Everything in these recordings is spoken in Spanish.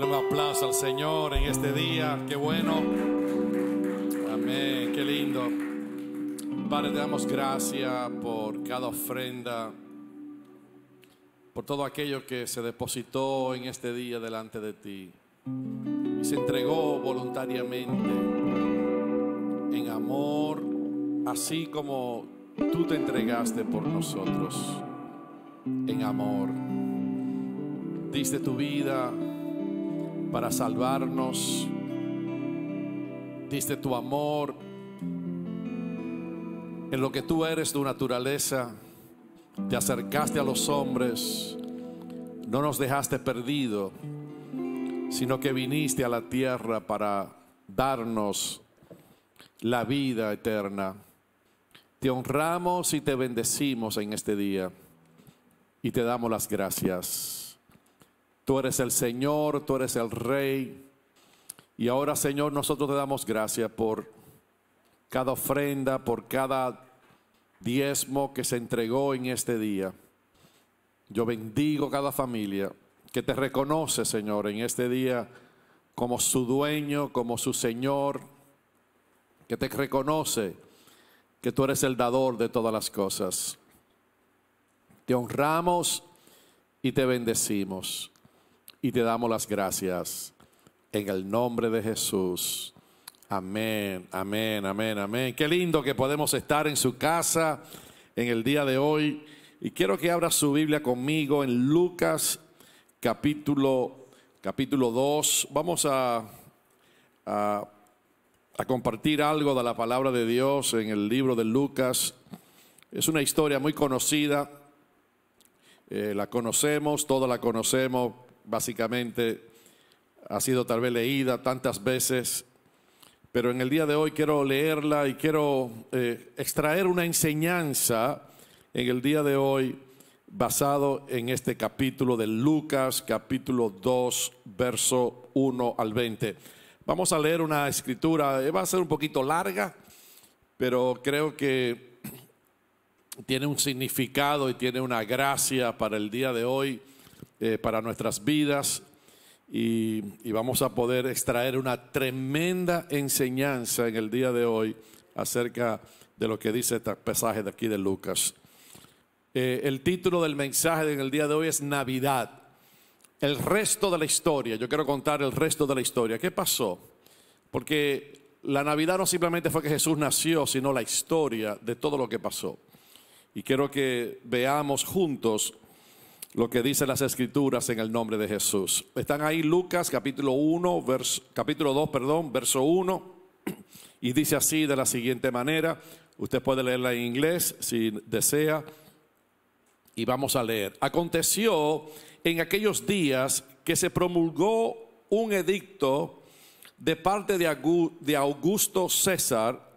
Denle un aplauso al Señor en este día. Qué bueno. Amén. Qué lindo. Padre, te damos gracias por cada ofrenda, por todo aquello que se depositó en este día delante de ti y se entregó voluntariamente en amor, así como tú te entregaste por nosotros en amor. Diste tu vida para salvarnos, diste tu amor en lo que tú eres, tu naturaleza. Te acercaste a los hombres, no nos dejaste perdidos, sino que viniste a la tierra para darnos la vida eterna. Te honramos y te bendecimos en este día y te damos las gracias. Tú eres el Señor, tú eres el Rey. Y ahora, Señor, nosotros te damos gracias por cada ofrenda, por cada diezmo que se entregó en este día. Yo bendigo cada familia que te reconoce, Señor, en este día como su dueño, como su Señor, que te reconoce que tú eres el dador de todas las cosas. Te honramos y te bendecimos y te damos las gracias en el nombre de Jesús. Amén, amén, amén, amén. Qué lindo que podemos estar en su casa en el día de hoy. Y quiero que abra su Biblia conmigo en Lucas capítulo 2. Vamos a compartir algo de la palabra de Dios en el libro de Lucas. Es una historia muy conocida. La conocemos, todos la conocemos. Básicamente ha sido tal vez leída tantas veces. Pero en el día de hoy quiero leerla y quiero extraer una enseñanza en el día de hoy basado en este capítulo de Lucas, capítulo 2, verso 1 al 20. Vamos a leer una escritura, va a ser un poquito larga, pero creo que tiene un significado y tiene una gracia para el día de hoy, para nuestras vidas. Y vamos a poder extraer una tremenda enseñanza en el día de hoy acerca de lo que dice este pasaje de aquí de Lucas. El título del mensaje en el día de hoy es Navidad. El resto de la historia. Yo quiero contar el resto de la historia. ¿Qué pasó? Porque la Navidad no simplemente fue que Jesús nació, sino la historia de todo lo que pasó. Y quiero que veamos juntos lo que dicen las Escrituras en el nombre de Jesús. Están ahí Lucas capítulo 2, verso 1. Y dice así de la siguiente manera. Usted puede leerla en inglés si desea. Y vamos a leer. Aconteció en aquellos días que se promulgó un edicto de parte de Augusto César,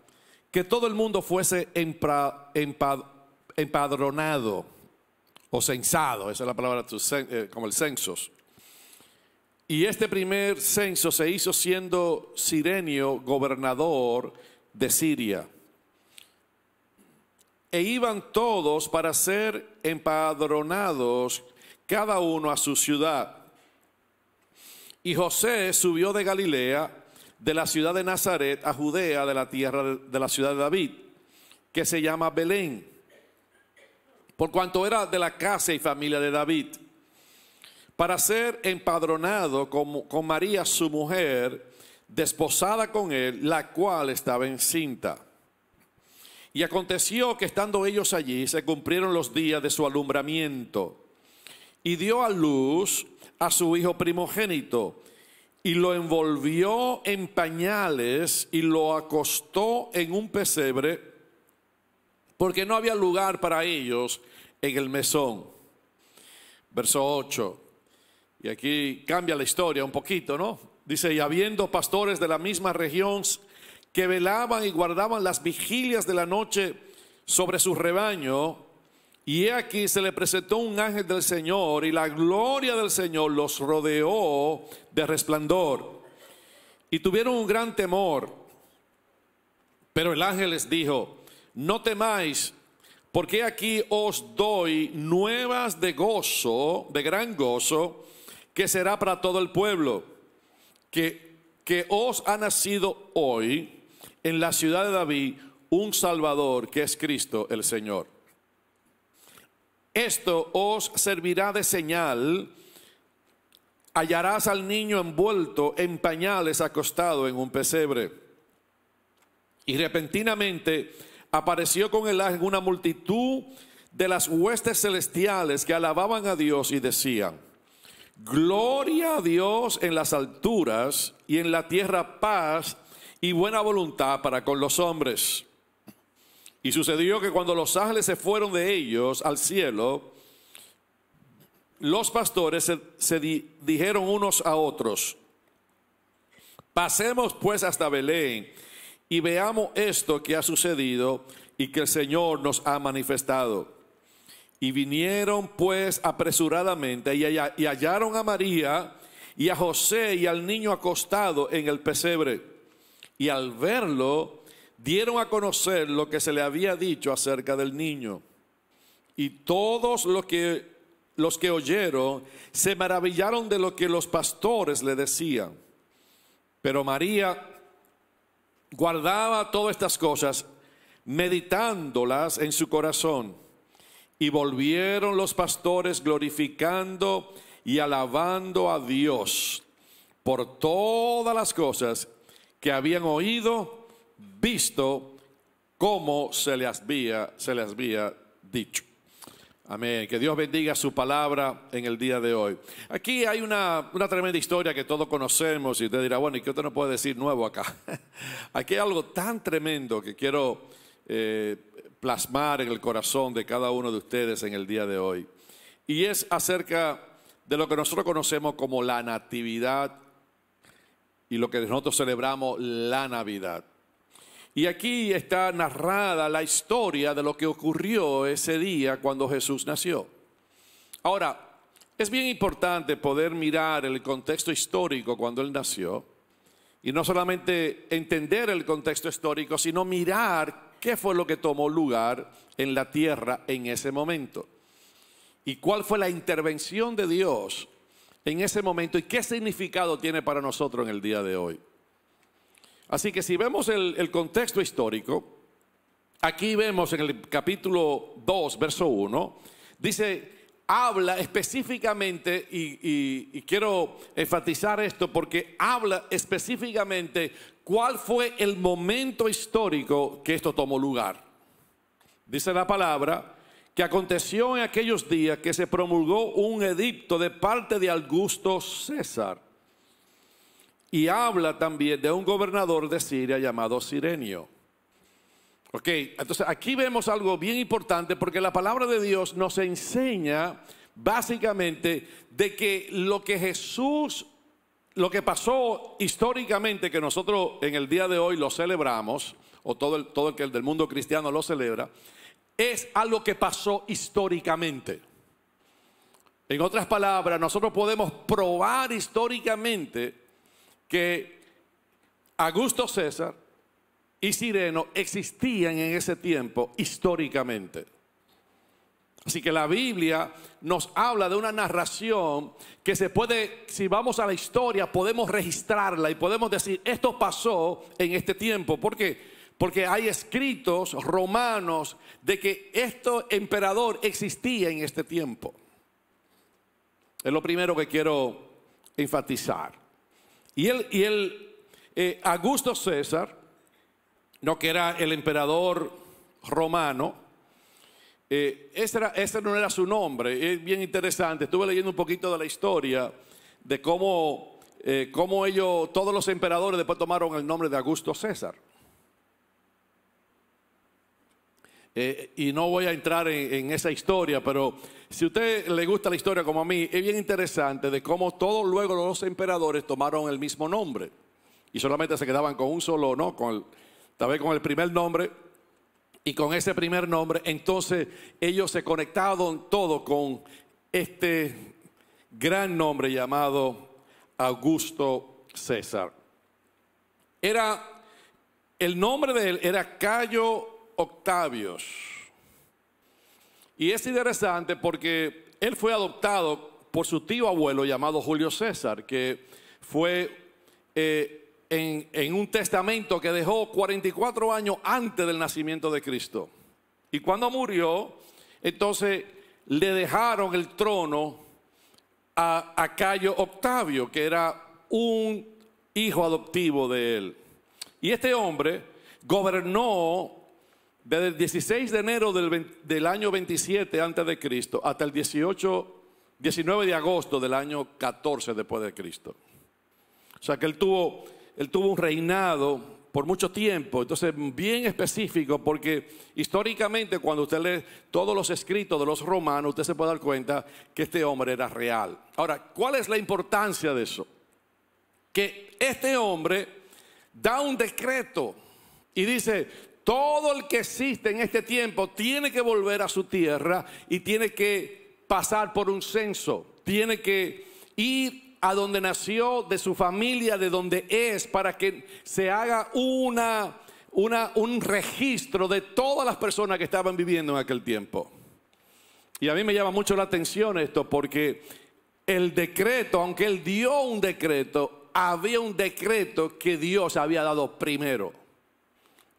que todo el mundo fuese empadronado o censado. Esa es la palabra, como el censos. Y este primer censo se hizo siendo Cirenio gobernador de Siria. E iban todos para ser empadronados, cada uno a su ciudad. Y José subió de Galilea, de la ciudad de Nazaret, a Judea, de la tierra de la ciudad de David, que se llama Belén, por cuanto era de la casa y familia de David, para ser empadronado con María su mujer, desposada con él, la cual estaba encinta. Y aconteció que estando ellos allí, se cumplieron los días de su alumbramiento, y dio a luz a su hijo primogénito, y lo envolvió en pañales, y lo acostó en un pesebre, porque no había lugar para ellos en el mesón. Verso 8. Y aquí cambia la historia un poquito, ¿no? Dice, y habiendo pastores de la misma región que velaban y guardaban las vigilias de la noche sobre su rebaño, y he aquí se le presentó un ángel del Señor, y la gloria del Señor los rodeó de resplandor, y tuvieron un gran temor. Pero el ángel les dijo, no temáis, porque aquí os doy nuevas de gozo, de gran gozo, que será para todo el pueblo. que os ha nacido hoy en la ciudad de David un Salvador, que es Cristo el Señor. Esto os servirá de señal: hallarás al niño envuelto en pañales, acostado en un pesebre. Y repentinamente apareció con el ángel una multitud de las huestes celestiales que alababan a Dios y decían: gloria a Dios en las alturas, y en la tierra paz y buena voluntad para con los hombres. Y sucedió que cuando los ángeles se fueron de ellos al cielo, los pastores se dijeron unos a otros: pasemos pues hasta Belén y veamos esto que ha sucedido y que el Señor nos ha manifestado. Y vinieron pues apresuradamente y hallaron a María y a José y al niño acostado en el pesebre. Y al verlo, dieron a conocer lo que se le había dicho acerca del niño. Y todos los que oyeron se maravillaron de lo que los pastores le decían. Pero María guardaba todas estas cosas, meditándolas en su corazón. Y volvieron los pastores glorificando y alabando a Dios por todas las cosas que habían oído, visto, como se les había dicho. Amén. Que Dios bendiga su palabra en el día de hoy. Aquí hay una tremenda historia que todos conocemos, y usted dirá: bueno, ¿y qué usted no puede decir nuevo acá? Aquí hay algo tan tremendo que quiero plasmar en el corazón de cada uno de ustedes en el día de hoy. Y es acerca de lo que nosotros conocemos como la Natividad y lo que nosotros celebramos la Navidad. Y aquí está narrada la historia de lo que ocurrió ese día cuando Jesús nació. Ahora, es bien importante poder mirar el contexto histórico cuando Él nació, y no solamente entender el contexto histórico, sino mirar qué fue lo que tomó lugar en la tierra en ese momento. Y cuál fue la intervención de Dios en ese momento y qué significado tiene para nosotros en el día de hoy. Así que si vemos el contexto histórico, aquí vemos en el capítulo 2, verso 1, habla específicamente, y quiero enfatizar esto porque habla específicamente cuál fue el momento histórico que esto tomó lugar. Dice la palabra que aconteció en aquellos días que se promulgó un edicto de parte de Augusto César. Y habla también de un gobernador de Siria llamado Cirenio. Ok, entonces aquí vemos algo bien importante, porque la palabra de Dios nos enseña básicamente de que lo que pasó históricamente, que nosotros en el día de hoy lo celebramos, o todo el que del mundo cristiano lo celebra, es algo que pasó históricamente. En otras palabras, nosotros podemos probar históricamente que Augusto César y Cirenio existían en ese tiempo históricamente. Así que la Biblia nos habla de una narración que se puede, si vamos a la historia, podemos registrarla y podemos decir: esto pasó en este tiempo. ¿Por qué? Porque hay escritos romanos de que este emperador existía en este tiempo. Es lo primero que quiero enfatizar. Y Augusto César, no, que era el emperador romano, ese no era su nombre. Es bien interesante. Estuve leyendo un poquito de la historia de cómo todos los emperadores después tomaron el nombre de Augusto César. Y no voy a entrar en esa historia, pero si a usted le gusta la historia como a mí, es bien interesante de cómo todos luego los emperadores tomaron el mismo nombre y solamente se quedaban con un solo, ¿no? Tal vez con el primer nombre, y con ese primer nombre entonces ellos se conectaron todo con este gran nombre llamado Augusto César. El nombre de él era Cayo Octavius. Y es interesante porque él fue adoptado por su tío abuelo llamado Julio César, que fue en un testamento que dejó 44 años antes del nacimiento de Cristo. Y cuando murió, entonces le dejaron el trono a Cayo Octavio, que era un hijo adoptivo de él. Y este hombre gobernó desde el 16 de enero del año 27 antes de Cristo hasta el 19 de agosto del año 14 después de Cristo. O sea que él tuvo un reinado por mucho tiempo, entonces bien específico, porque históricamente cuando usted lee todos los escritos de los romanos, usted se puede dar cuenta que este hombre era real. Ahora, ¿cuál es la importancia de eso? Que este hombre da un decreto y dice: todo el que existe en este tiempo tiene que volver a su tierra y tiene que pasar por un censo, tiene que ir a donde nació, de su familia, de donde es, para que se haga un registro de todas las personas que estaban viviendo en aquel tiempo. Y a mí me llama mucho la atención esto, porque el decreto, aunque él dio un decreto, había un decreto que Dios había dado primero.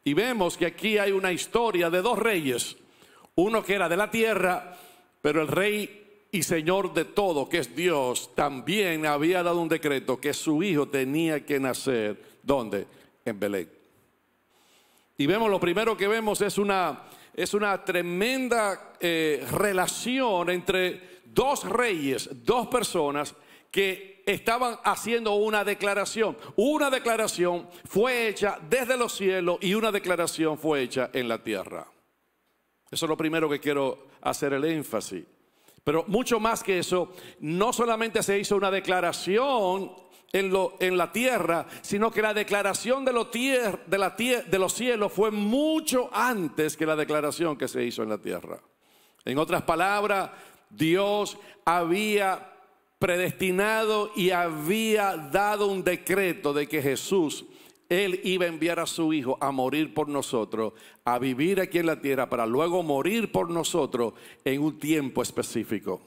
Y vemos que aquí hay una historia de dos reyes, uno que era de la tierra, pero el rey y Señor de todo, que es Dios, también había dado un decreto que su hijo tenía que nacer, ¿dónde? En Belén. Y vemos, lo primero que vemos es una tremenda relación entre dos reyes, dos personas que estaban haciendo una declaración. Una declaración fue hecha desde los cielos y una declaración fue hecha en la tierra. Eso es lo primero que quiero hacer el énfasis. Pero mucho más que eso, no solamente se hizo una declaración en la tierra, sino que la declaración de los cielos fue mucho antes que la declaración que se hizo en la tierra. En otras palabras, Dios había predestinado y había dado un decreto de que Jesús, Él iba a enviar a su Hijo a morir por nosotros, a vivir aquí en la tierra, para luego morir por nosotros en un tiempo específico.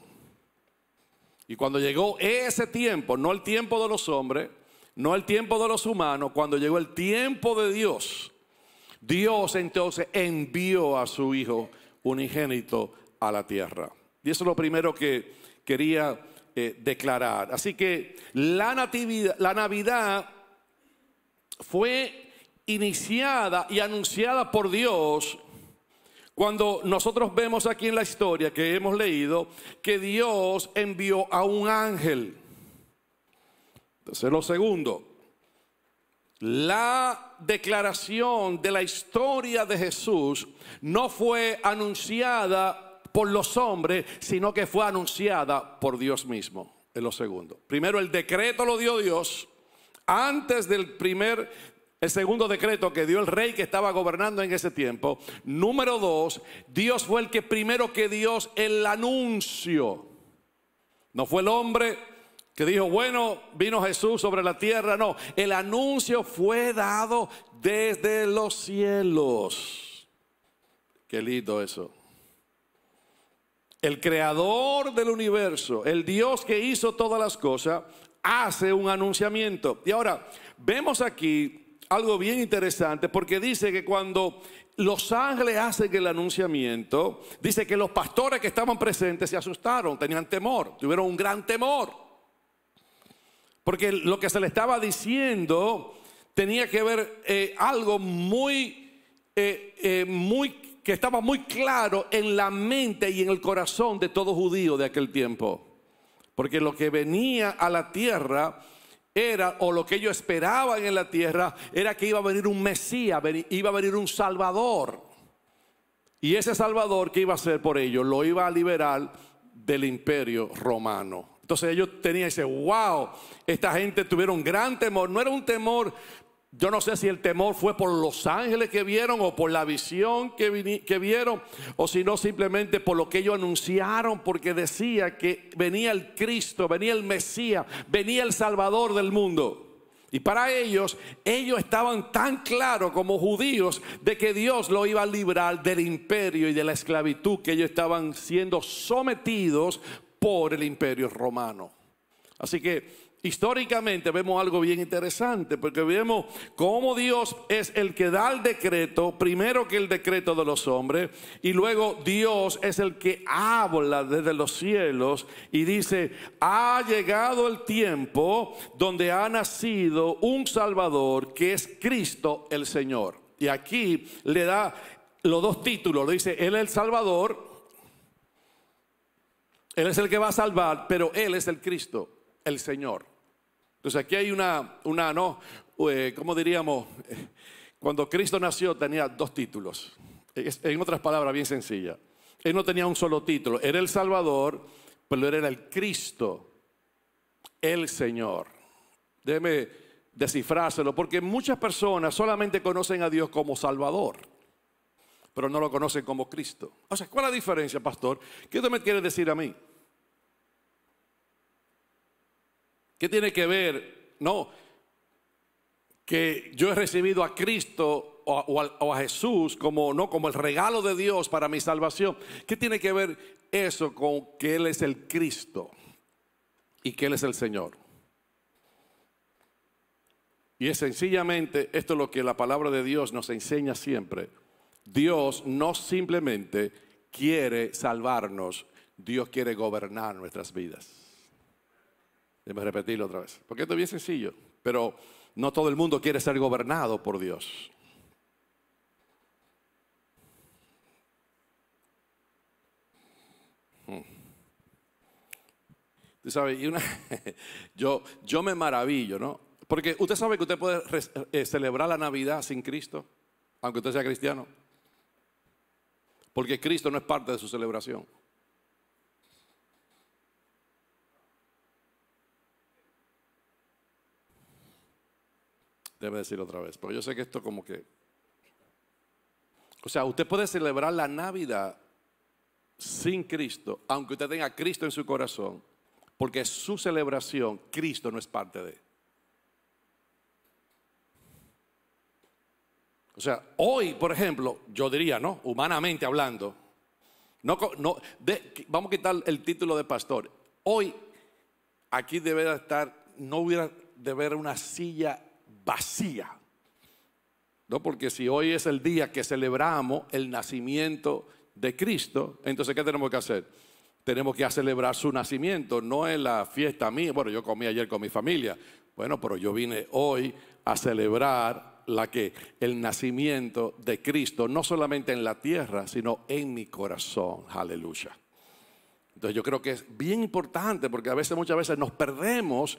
Y cuando llegó ese tiempo, no el tiempo de los hombres, no el tiempo de los humanos, cuando llegó el tiempo de Dios, Dios entonces envió a su Hijo unigénito a la tierra. Y eso es lo primero que quería declarar. Así que la Navidad fue iniciada y anunciada por Dios cuando nosotros vemos aquí en la historia que hemos leído que Dios envió a un ángel. Entonces, lo segundo, la declaración de la historia de Jesús no fue anunciada por los hombres, sino que fue anunciada por Dios mismo. Es lo segundo. Primero, el decreto lo dio Dios antes del el segundo decreto que dio el rey que estaba gobernando en ese tiempo. Número dos, Dios fue el que primero que dio el anuncio. No fue el hombre que dijo, bueno, vino Jesús sobre la tierra. No, el anuncio fue dado desde los cielos. Qué lindo eso. El creador del universo, el Dios que hizo todas las cosas, hace un anunciamiento. Y ahora, vemos aquí algo bien interesante, porque dice que cuando los ángeles hacen el anunciamiento, dice que los pastores que estaban presentes se asustaron, tenían temor, tuvieron un gran temor. Porque lo que se le estaba diciendo tenía que ver algo que estaba muy claro en la mente y en el corazón de todo judío de aquel tiempo. Porque lo que venía a la tierra era, o lo que ellos esperaban en la tierra, era que iba a venir un Mesías, iba a venir un Salvador. Y ese Salvador, ¿qué iba a hacer por ellos? Lo iba a liberar del imperio romano. Entonces ellos tenían ese, wow, esta gente tuvieron gran temor. No era un temor, yo no sé si el temor fue por los ángeles que vieron o por la visión que vieron, o si no simplemente por lo que ellos anunciaron, porque decía que venía el Cristo, venía el Mesías, venía el Salvador del mundo. Y para ellos estaban tan claros como judíos de que Dios lo iba a librar del imperio y de la esclavitud que ellos estaban siendo sometidos por el imperio romano. Así que históricamente vemos algo bien interesante, porque vemos cómo Dios es el que da el decreto, primero que el decreto de los hombres, y luego Dios es el que habla desde los cielos y dice: ha llegado el tiempo donde ha nacido un Salvador, que es Cristo el Señor. Y aquí le da los dos títulos, le dice: Él es el Salvador, Él es el que va a salvar, pero Él es el Cristo, el Señor. Entonces aquí hay ¿cómo diríamos? Cuando Cristo nació tenía dos títulos. En otras palabras, bien sencilla. Él no tenía un solo título. Era el Salvador, pero él era el Cristo, el Señor. Déjeme descifrárselo, porque muchas personas solamente conocen a Dios como Salvador, pero no lo conocen como Cristo. O sea, ¿cuál es la diferencia, pastor? ¿Qué usted me quiere decir a mí? ¿Qué tiene que ver? No, que yo he recibido a Cristo o a Jesús como el regalo de Dios para mi salvación. ¿Qué tiene que ver eso con que Él es el Cristo y que Él es el Señor? Y es sencillamente, esto es lo que la palabra de Dios nos enseña siempre. Dios no simplemente quiere salvarnos, Dios quiere gobernar nuestras vidas. Déjame repetirlo otra vez, porque esto es bien sencillo, pero no todo el mundo quiere ser gobernado por Dios. Tú sabes, yo me maravillo, ¿no? Porque usted sabe que usted puede celebrar la Navidad sin Cristo, aunque usted sea cristiano, porque Cristo no es parte de su celebración. Debe decirlo otra vez, porque yo sé que esto como que... O sea, usted puede celebrar la Navidad sin Cristo, aunque usted tenga a Cristo en su corazón, porque su celebración, Cristo no es parte de. O sea, hoy, por ejemplo, yo diría, ¿no? Humanamente hablando, vamos a quitar el título de pastor. Hoy, aquí debe estar, no hubiera de haber una silla vacía, ¿no? Porque si hoy es el día que celebramos el nacimiento de Cristo, entonces ¿qué tenemos que hacer? Tenemos que celebrar su nacimiento, no es la fiesta mía. Bueno, yo comí ayer con mi familia, bueno, pero yo vine hoy a celebrar el nacimiento de Cristo, no solamente en la tierra, sino en mi corazón. Aleluya. Entonces yo creo que es bien importante, porque muchas veces nos perdemos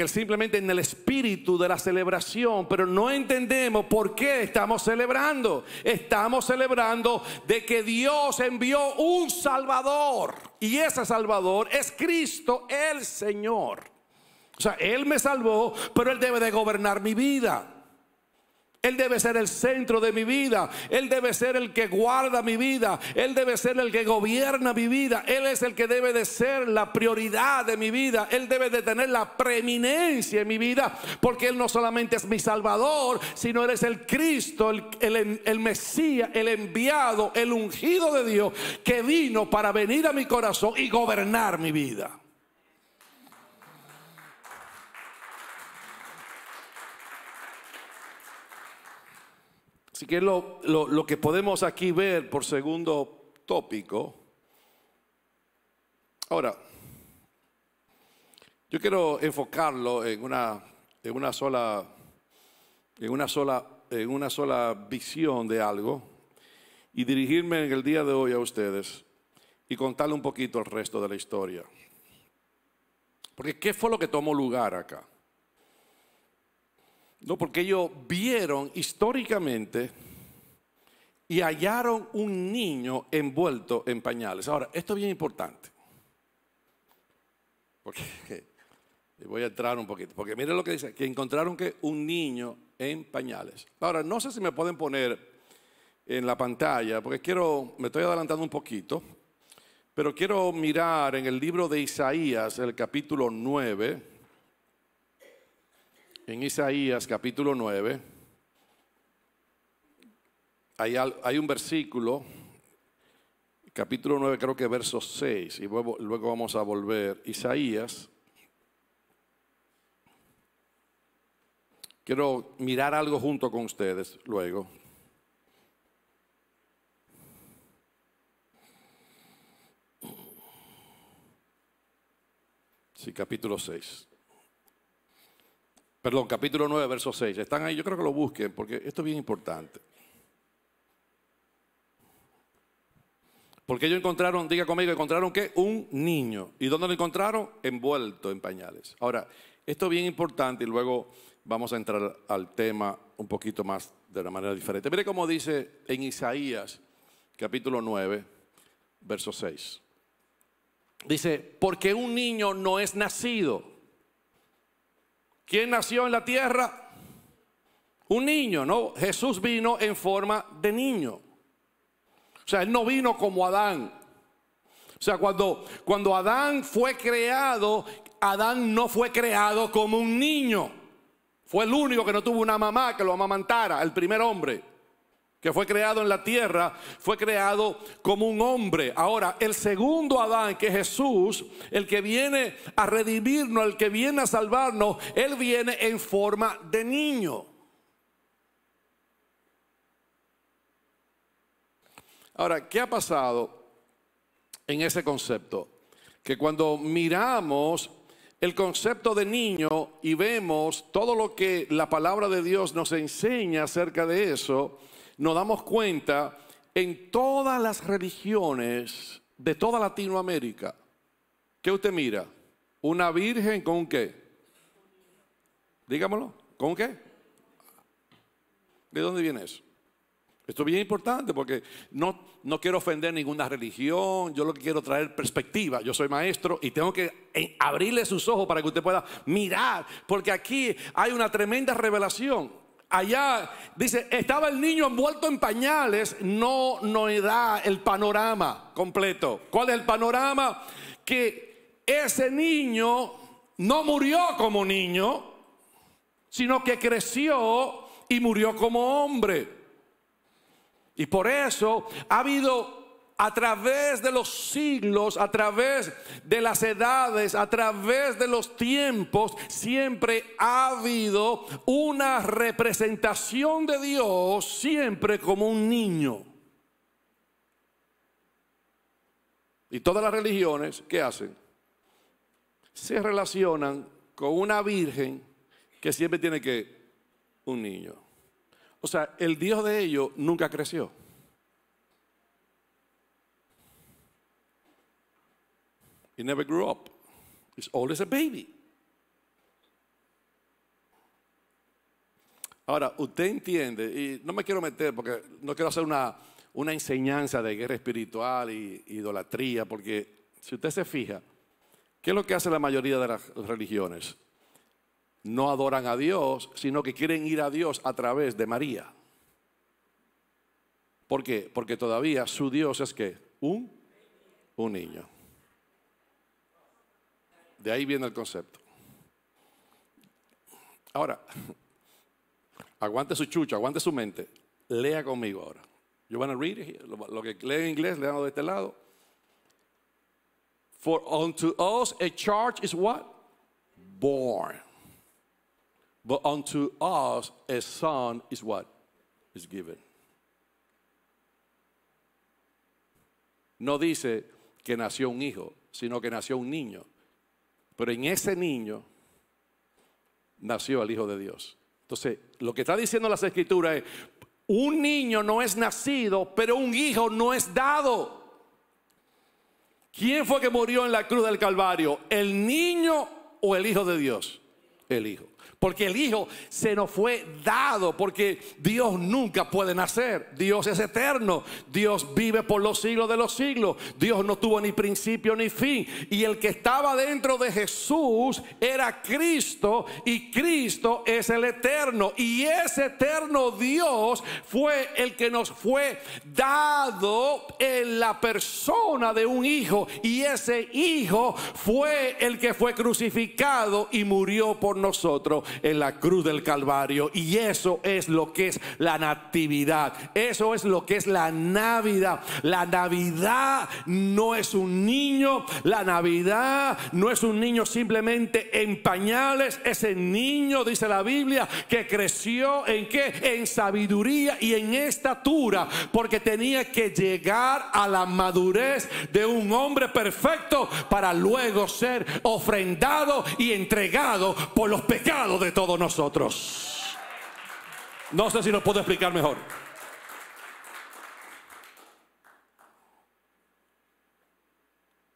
simplemente en el espíritu de la celebración, pero no entendemos por qué estamos celebrando. Estamos celebrando de que Dios envió un Salvador, y ese Salvador es Cristo el Señor. O sea, Él me salvó, pero Él debe de gobernar mi vida. Él debe ser el centro de mi vida. Él debe ser el que guarda mi vida. Él debe ser el que gobierna mi vida. Él es el que debe de ser la prioridad de mi vida. Él debe de tener la preeminencia en mi vida, porque Él no solamente es mi Salvador, sino Él es el Cristo, el Mesías, el enviado, el ungido de Dios, que vino para venir a mi corazón y gobernar mi vida. Así que lo que podemos aquí ver por segundo tópico. Ahora, yo quiero enfocarlo en una sola visión de algo, y dirigirme en el día de hoy a ustedes y contarle un poquito el resto de la historia. Porque ¿qué fue lo que tomó lugar acá? No, porque ellos vieron históricamente y hallaron un niño envuelto en pañales. Ahora, esto es bien importante, porque voy a entrar un poquito, porque miren lo que dice, que encontraron que un niño en pañales. Ahora, no sé si me pueden poner en la pantalla, porque me estoy adelantando un poquito, pero quiero mirar en el libro de Isaías, el capítulo 9. En Isaías capítulo 9 hay un versículo capítulo 9, creo que verso 6, y luego vamos a volver. Isaías. Quiero mirar algo junto con ustedes luego. Sí, capítulo 6. Perdón, capítulo 9, verso 6. Están ahí, yo creo que lo busquen porque esto es bien importante. Porque ellos encontraron, diga conmigo, encontraron ¿qué? Un niño. ¿Y dónde lo encontraron? Envuelto en pañales. Ahora, esto es bien importante y luego vamos a entrar al tema un poquito más de una manera diferente. Mire cómo dice en Isaías, capítulo 9, verso 6. Dice, porque un niño no es nacido. ¿Quién nació en la tierra? Un niño, ¿no? Jesús vino en forma de niño. O sea, Él no vino como Adán. O sea, cuando Adán fue creado, Adán no fue creado como un niño. Fue el único que no tuvo una mamá que lo amamantara, el primer hombre que fue creado en la tierra, fue creado como un hombre. Ahora, el segundo Adán, que es Jesús, el que viene a redimirnos, el que viene a salvarnos, Él viene en forma de niño. Ahora, ¿qué ha pasado en ese concepto? Que cuando miramos el concepto de niño y vemos todo lo que la palabra de Dios nos enseña acerca de eso, nos damos cuenta en todas las religiones de toda Latinoamérica. ¿Qué usted mira? ¿Una virgen con un qué? Dígamelo, ¿con un qué? ¿De dónde viene eso? Esto es bien importante porque no quiero ofender ninguna religión. Yo lo que quiero traer perspectiva. Yo soy maestro y tengo que abrirle sus ojos para que usted pueda mirar. Porque aquí hay una tremenda revelación. Allá dice, estaba el niño envuelto en pañales. No da el panorama completo. ¿Cuál es el panorama? Que ese niño no murió como niño, sino que creció y murió como hombre. Y por eso ha habido a través de los siglos, a través de las edades, a través de los tiempos, siempre ha habido una representación de Dios, siempre como un niño. Y todas las religiones, ¿qué hacen? Se relacionan con una virgen que siempre tiene que un niño. O sea, el Dios de ellos nunca creció. He never grew up. He's always a baby. Ahora, usted entiende, y no me quiero meter porque no quiero hacer una enseñanza de guerra espiritual y idolatría, porque si usted se fija, ¿qué es lo que hace la mayoría de las religiones? No adoran a Dios, sino que quieren ir a Dios a través de María. ¿Por qué? Porque todavía su Dios es ¿qué? Un niño. De ahí viene el concepto. Ahora, aguante su chucho, aguante su mente. Lea conmigo ahora. You want to read it? Lo que lee en inglés, leanlo de este lado. For unto us a child is what? Born. But unto us a son is what? Is given. No dice que nació un hijo, sino que nació un niño. Pero en ese niño nació el Hijo de Dios. Entonces, lo que está diciendo las Escrituras es, un niño no es nacido, pero un hijo no es dado. ¿Quién fue que murió en la cruz del Calvario? ¿El niño o el Hijo de Dios? El Hijo. Porque el Hijo se nos fue dado, porque Dios nunca puede nacer. Dios es eterno. Dios vive por los siglos de los siglos. Dios no tuvo ni principio ni fin. Y el que estaba dentro de Jesús era Cristo, y Cristo es el eterno. Y ese eterno Dios fue el que nos fue dado en la persona de un hijo. Y ese hijo fue el que fue crucificado y murió por nosotros. nosotros en la cruz del Calvario. Y eso es lo que es la natividad. Eso es lo que es la Navidad. La Navidad no es un niño. La Navidad no es un niño simplemente en pañales. Ese niño, dice la Biblia, que creció ¿en qué? En sabiduría y en estatura, porque tenía que llegar a la madurez de un hombre perfecto para luego ser ofrendado y entregado por los pecados de todos nosotros. No sé si lo puedo explicar mejor.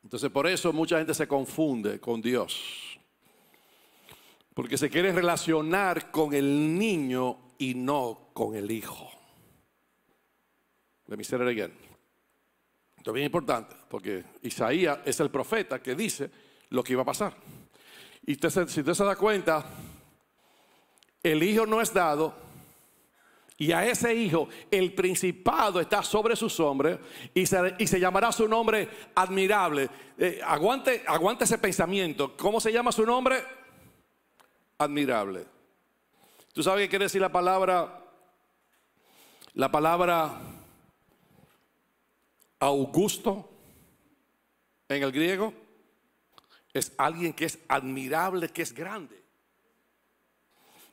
Entonces, por eso mucha gente se confunde con Dios, porque se quiere relacionar con el niño y no con el hijo. Let me say it again. Esto es bien importante, porque Isaías es el profeta que dice lo que iba a pasar. Y si usted se da cuenta, el hijo no es dado, y a ese hijo el principado está sobre sus hombros, y se llamará su nombre admirable. Aguante ese pensamiento. ¿Cómo se llama su nombre? Admirable. ¿Tú sabes qué quiere decir la palabra Augusto en el griego? Es alguien que es admirable, que es grande.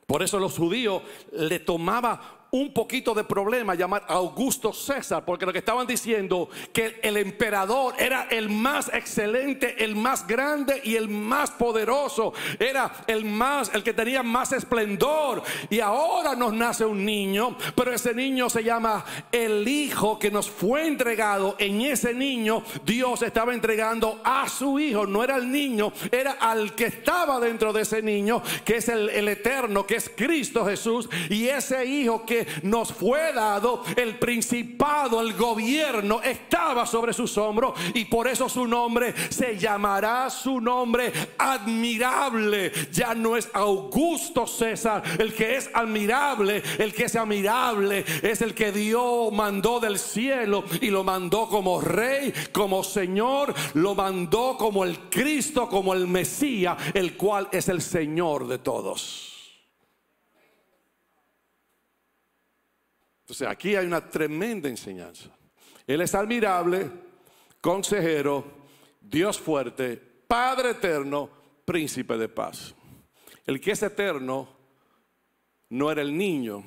Por eso los judíos le tomaba un poquito de problema llamar a Augusto César, porque lo que estaban diciendo que el emperador era el más excelente, el más grande y el más poderoso, era el que tenía más esplendor. Y ahora nos nace un niño, pero ese niño se llama el hijo que nos fue entregado. En ese niño Dios estaba entregando a su hijo. No era el niño, era al que estaba dentro de ese niño, que es el eterno, que es Cristo Jesús. Y ese hijo que nos fue dado, el principado, el gobierno, estaba sobre sus hombros, y por eso su nombre se llamará su nombre admirable. Ya no es Augusto César el que es admirable. El que es admirable es el que Dios mandó del cielo, y lo mandó como rey, como Señor, lo mandó como el Cristo, como el Mesías, el cual es el Señor de todos. Entonces aquí hay una tremenda enseñanza. Él es admirable, consejero, Dios fuerte, Padre eterno, príncipe de paz. El que es eterno no era el niño,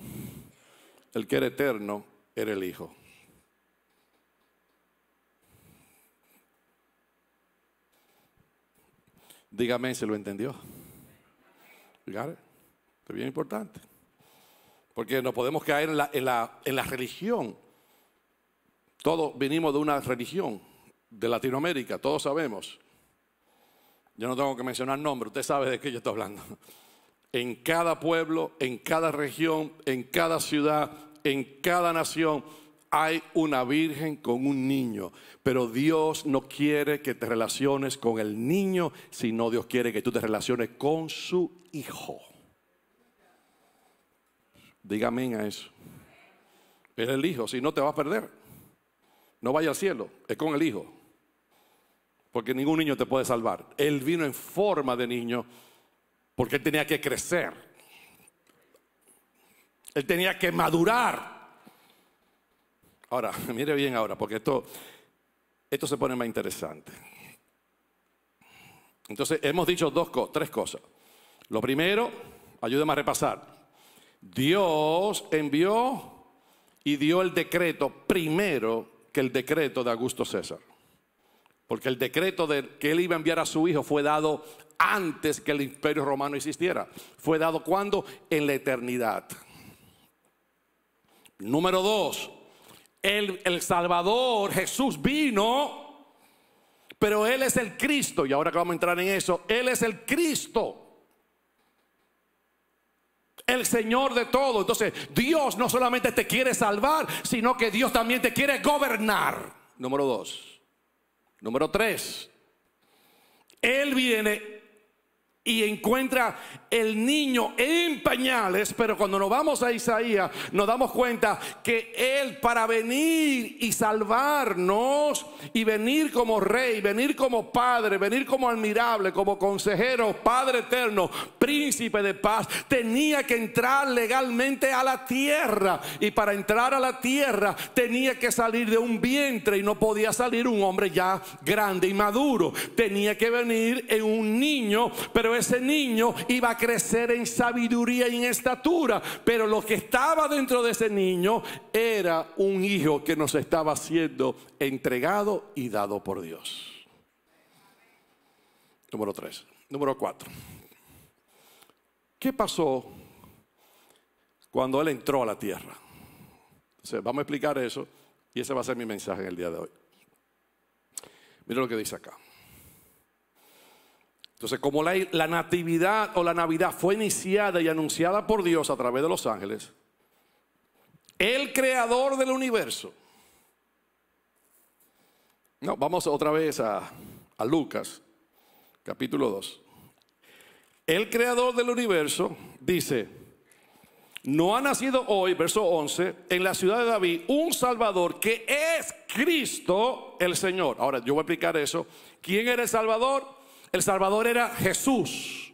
el que era eterno era el hijo. Dígame si lo entendió. Esto es bien importante. Porque no podemos caer en la religión. Todos venimos de una religión de Latinoamérica, todos sabemos. Yo no tengo que mencionar nombres, usted sabe de qué yo estoy hablando. En cada pueblo, en cada región, en cada ciudad, en cada nación hay una virgen con un niño. Pero Dios no quiere que te relaciones con el niño, sino Dios quiere que tú te relaciones con su hijo. Dígame a eso. Es el hijo, si no te vas a perder. No vaya al cielo, es con el hijo. Porque ningún niño te puede salvar. Él vino en forma de niño porque él tenía que crecer. Él tenía que madurar. Ahora, mire bien ahora, porque esto se pone más interesante. Entonces, hemos dicho tres cosas. Lo primero, ayúdeme a repasar. Dios envió y dio el decreto primero que el decreto de Augusto César. Porque el decreto de que él iba a enviar a su hijo fue dado antes que el imperio romano existiera. Fue dado ¿cuándo? En la eternidad. Número 2, el Salvador, Jesús vino, pero Él es el Cristo. Y ahora que vamos a entrar en eso, Él es el Cristo, el Señor de todo. Entonces Dios no solamente te quiere salvar, sino que Dios también te quiere gobernar. Número 2. Número 3, Él viene y encuentra el niño en pañales, pero cuando nos vamos a Isaías nos damos cuenta que Él, para venir y salvarnos y venir como rey, venir como padre, venir como admirable, como consejero, Padre eterno, príncipe de paz, tenía que entrar legalmente a la tierra, y para entrar a la tierra tenía que salir de un vientre, y no podía salir un hombre ya grande y maduro, tenía que venir en un niño, pero ese niño iba a crecer en sabiduría y en estatura, pero lo que estaba dentro de ese niño era un hijo que nos estaba siendo entregado y dado por Dios. Número 3. Número 4. ¿Qué pasó cuando Él entró a la tierra? Entonces, vamos a explicar eso, y ese va a ser mi mensaje en el día de hoy. Mira lo que dice acá. Entonces, como la natividad o la Navidad fue iniciada y anunciada por Dios a través de los ángeles, el creador del universo. No, vamos otra vez a Lucas, capítulo 2. El creador del universo dice: no ha nacido hoy, verso 11, en la ciudad de David un Salvador, que es Cristo el Señor. Ahora yo voy a explicar eso. ¿Quién era el Salvador? El Salvador era Jesús.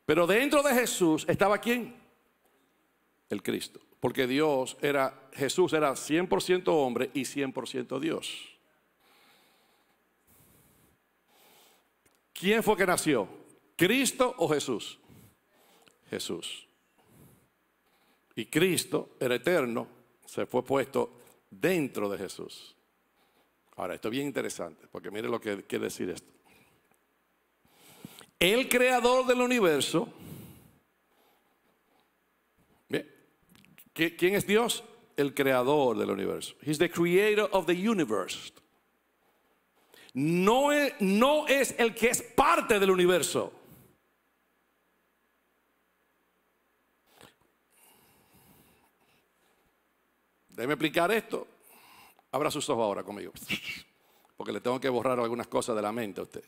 Pero dentro de Jesús estaba ¿quién? El Cristo. Porque Jesús era 100% hombre y 100% Dios. ¿Quién fue que nació? ¿Cristo o Jesús? Jesús. Y Cristo era eterno, se fue puesto dentro de Jesús. Ahora, esto es bien interesante, porque mire lo que quiere decir esto. El creador del universo, ¿quién es Dios? El creador del universo. He's the creator of the universe. No es el que es parte del universo. Déjeme explicar esto. Abra sus ojos ahora conmigo, porque le tengo que borrar algunas cosas de la mente a usted.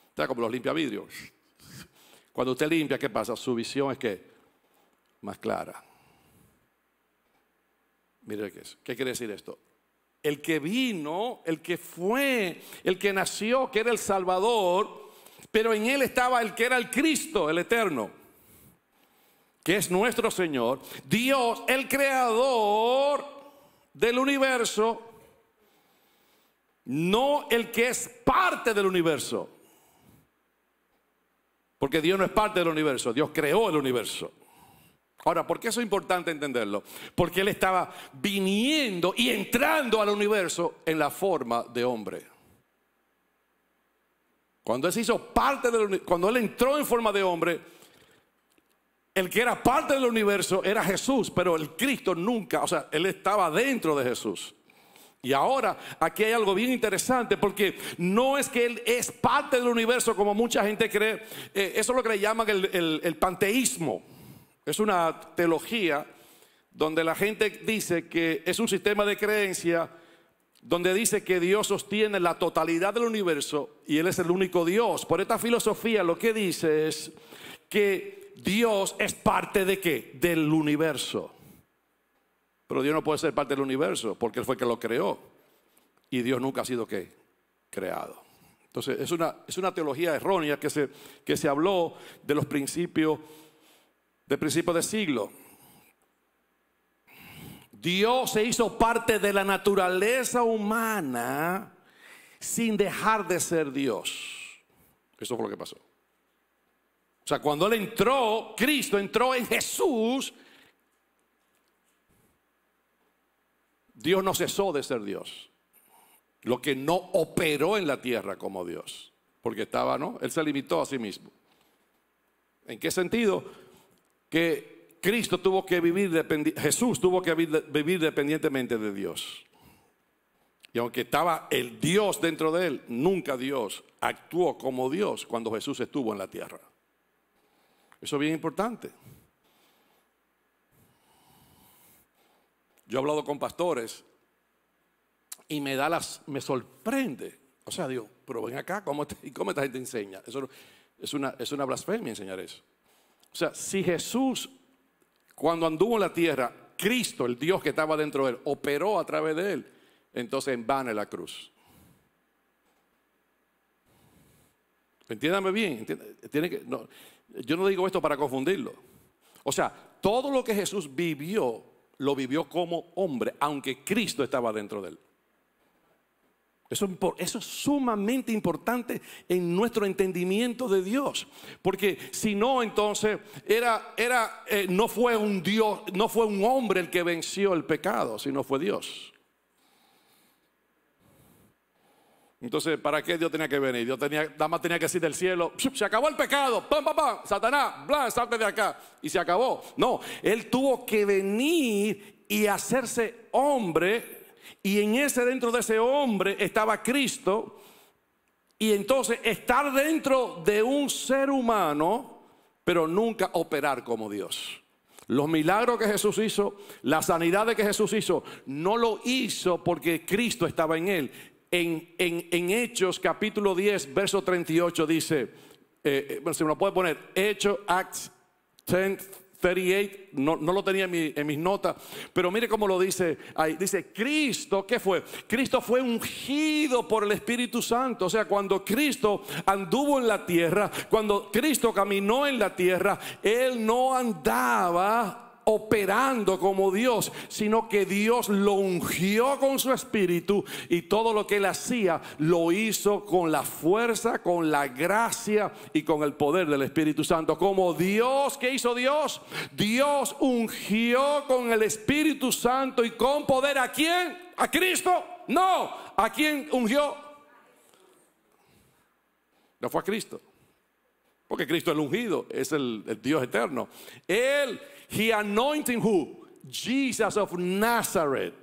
Está como los limpiavidrios. Cuando usted limpia, ¿qué pasa? Su visión es que más clara. Mire qué quiere decir esto. El que vino, el que fue, el que nació, que era el Salvador, pero en él estaba el que era el Cristo, el eterno, que es nuestro Señor, Dios, el creador del universo, no el que es parte del universo. Porque Dios no es parte del universo, Dios creó el universo. Ahora, ¿por qué eso es importante entenderlo? Porque Él estaba viniendo y entrando al universo en la forma de hombre. Cuando Él se hizo parte cuando Él entró en forma de hombre, el que era parte del universo era Jesús, pero el Cristo nunca, Él estaba dentro de Jesús. Y ahora aquí hay algo bien interesante, porque no es que Él es parte del universo como mucha gente cree. Eso es lo que le llaman el panteísmo. Es una teología donde la gente dice que es un sistema de creencia donde dice que Dios sostiene la totalidad del universo y Él es el único Dios. Por esta filosofía lo que dice es que Dios es parte ¿de qué? Del universo. Pero Dios no puede ser parte del universo porque Él fue el que lo creó. Y Dios nunca ha sido ¿qué? Creado. Entonces es una teología errónea que se habló de los principios de siglo. Dios se hizo parte de la naturaleza humana sin dejar de ser Dios. Eso fue lo que pasó. O sea, cuando Él entró, Cristo entró en Jesús, Dios no cesó de ser Dios. Lo que no operó en la tierra como Dios. Porque Él se limitó a sí mismo. ¿En qué sentido? Que Cristo tuvo que Jesús tuvo que vivir dependientemente de Dios. Y aunque estaba el Dios dentro de Él, nunca Dios actuó como Dios cuando Jesús estuvo en la tierra. Eso es bien importante. Yo he hablado con pastores y me sorprende. O sea, digo, pero ven acá, ¿cómo esta gente enseña? Es una blasfemia enseñar eso. O sea, si Jesús, cuando anduvo en la tierra, Cristo, el Dios que estaba dentro de él, operó a través de él, entonces en vano es la cruz. Entiéndame bien. Yo no digo esto para confundirlo. O sea, todo lo que Jesús vivió, lo vivió como hombre, aunque Cristo estaba dentro de él. Eso es sumamente importante en nuestro entendimiento de Dios. Porque si no, entonces no fue un Dios, no fue un hombre el que venció el pecado, sino fue Dios. Entonces, ¿para qué Dios tenía que venir? Nada más tenía que decir del cielo, se acabó el pecado, pam, pam, pam, Satanás, bla, salte de acá, y se acabó. No, Él tuvo que venir y hacerse hombre. Y dentro de ese hombre estaba Cristo. Y entonces estar dentro de un ser humano, pero nunca operar como Dios. Los milagros que Jesús hizo, la sanidad que Jesús hizo, no lo hizo porque Cristo estaba en él. En Hechos capítulo 10, verso 38 dice, se me lo puede poner, Hechos, Acts 10, 38, no lo tenía en mis notas, pero mire cómo lo dice ahí. Dice, Cristo, ¿qué fue? Cristo fue ungido por el Espíritu Santo. O sea, cuando Cristo anduvo en la tierra, cuando Cristo caminó en la tierra, Él no andaba operando como Dios, sino que Dios lo ungió con su espíritu, y todo lo que él hacía lo hizo con la fuerza, con la gracia y con el poder del Espíritu Santo. Como Dios, ¿qué hizo Dios? Dios ungió con el Espíritu Santo y con poder. ¿A quién? ¿A Cristo? No. ¿A quién ungió? No fue a Cristo, porque Cristo es el ungido, es el Dios eterno. He anointed who? Jesus of Nazareth.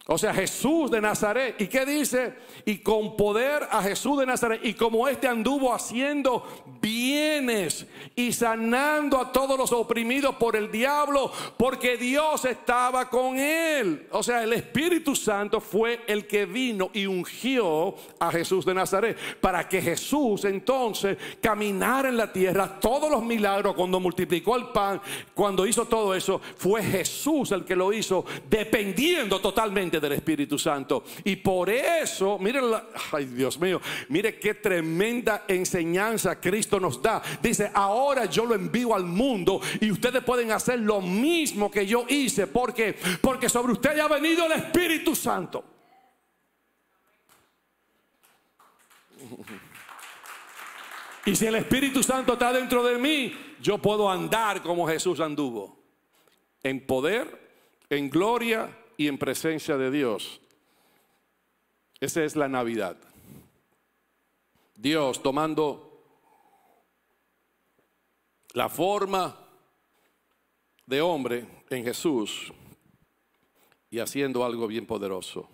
O sea, Jesús de Nazaret. ¿Y qué dice? Y con poder a Jesús de Nazaret. Y como este anduvo haciendo bienes y sanando a todos los oprimidos por el diablo, porque Dios estaba con él. O sea, el Espíritu Santo fue el que vino y ungió a Jesús de Nazaret, para que Jesús entonces caminara en la tierra. Todos los milagros, cuando multiplicó el pan, cuando hizo todo eso, fue Jesús el que lo hizo, dependiendo totalmente del Espíritu Santo. Y por eso, miren, ay Dios mío, mire qué tremenda enseñanza Cristo nos da. Dice, ahora yo lo envío al mundo y ustedes pueden hacer lo mismo que yo hice. Porque sobre ustedes ha venido el Espíritu Santo. Y si el Espíritu Santo está dentro de mí, yo puedo andar como Jesús anduvo, en poder, en gloria y en presencia de Dios. Esa es la Navidad. Dios tomando la forma de hombre en Jesús y haciendo algo bien poderoso.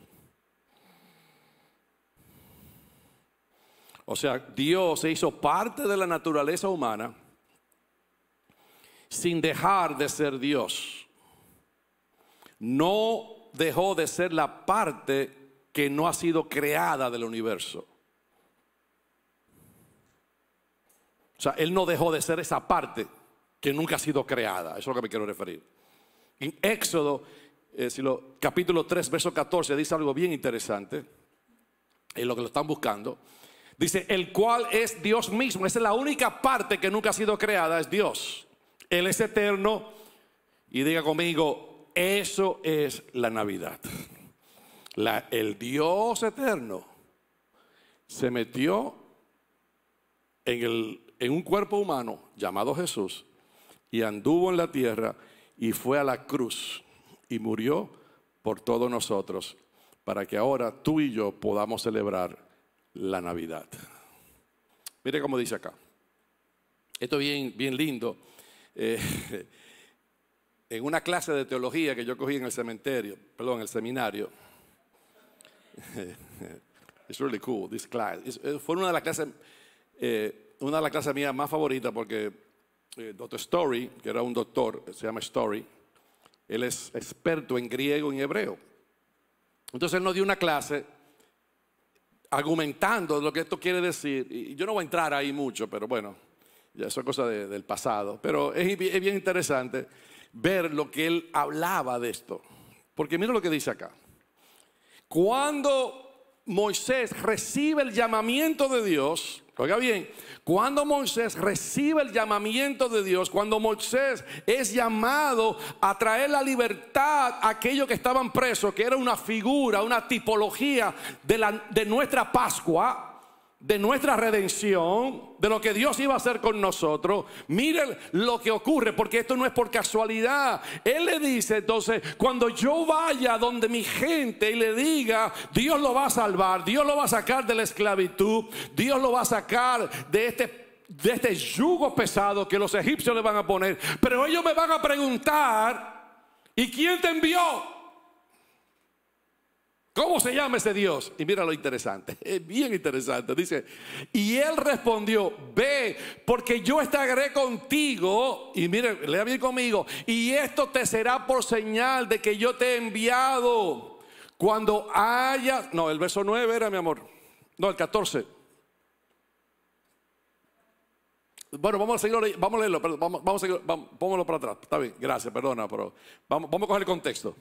O sea, Dios se hizo parte de la naturaleza humana sin dejar de ser Dios. No dejó de ser la parte que no ha sido creada del universo. O sea, Él no dejó de ser esa parte que nunca ha sido creada. Eso es a lo que me quiero referir. En Éxodo, capítulo 3, verso 14, dice algo bien interesante. Es lo que lo están buscando. Dice, el cual es Dios mismo. Esa es la única parte que nunca ha sido creada, es Dios. Él es eterno. Y diga conmigo, eso es la Navidad. El Dios eterno se metió en un cuerpo humano llamado Jesús y anduvo en la tierra y fue a la cruz y murió por todos nosotros, para que ahora tú y yo podamos celebrar la Navidad. Mire cómo dice acá. Esto es bien lindo. En una clase de teología que yo cogí en el seminario. It's really cool, this class. Fue una de las clases mías más favoritas, porque Dr. Story, que era un doctor, se llama Story, él es experto en griego y en hebreo. Entonces él nos dio una clase argumentando lo que esto quiere decir. Y yo no voy a entrar ahí mucho, pero bueno, Ya eso es cosa del pasado. Pero es bien interesante ver lo que él hablaba de esto. Porque mira lo que dice acá. Cuando Moisés recibe el llamamiento de Dios, oiga bien, cuando Moisés recibe el llamamiento de Dios, cuando Moisés es llamado a traer la libertad a aquellos que estaban presos, que era una figura, una tipología de nuestra Pascua, de nuestra redención, de lo que Dios iba a hacer con nosotros. Miren lo que ocurre, porque esto no es por casualidad. Él le dice entonces, cuando yo vaya donde mi gente y le diga, Dios lo va a salvar, Dios lo va a sacar de la esclavitud, Dios lo va a sacar de este yugo pesado que los egipcios le van a poner, pero ellos me van a preguntar, ¿y quién te envió? ¿Cómo se llama ese Dios? Y mira lo interesante, es bien interesante. Dice, y él respondió, ve, porque yo estaré contigo. Y mire, lea bien conmigo. Y esto te será por señal de que yo te he enviado. Cuando haya, no, el verso 9 era, mi amor. No, el 14. Bueno, vamos a seguirlo, vamos a leerlo, pero vamos a seguirlo, póngalo para atrás. Está bien, gracias, perdona, pero vamos a coger el contexto.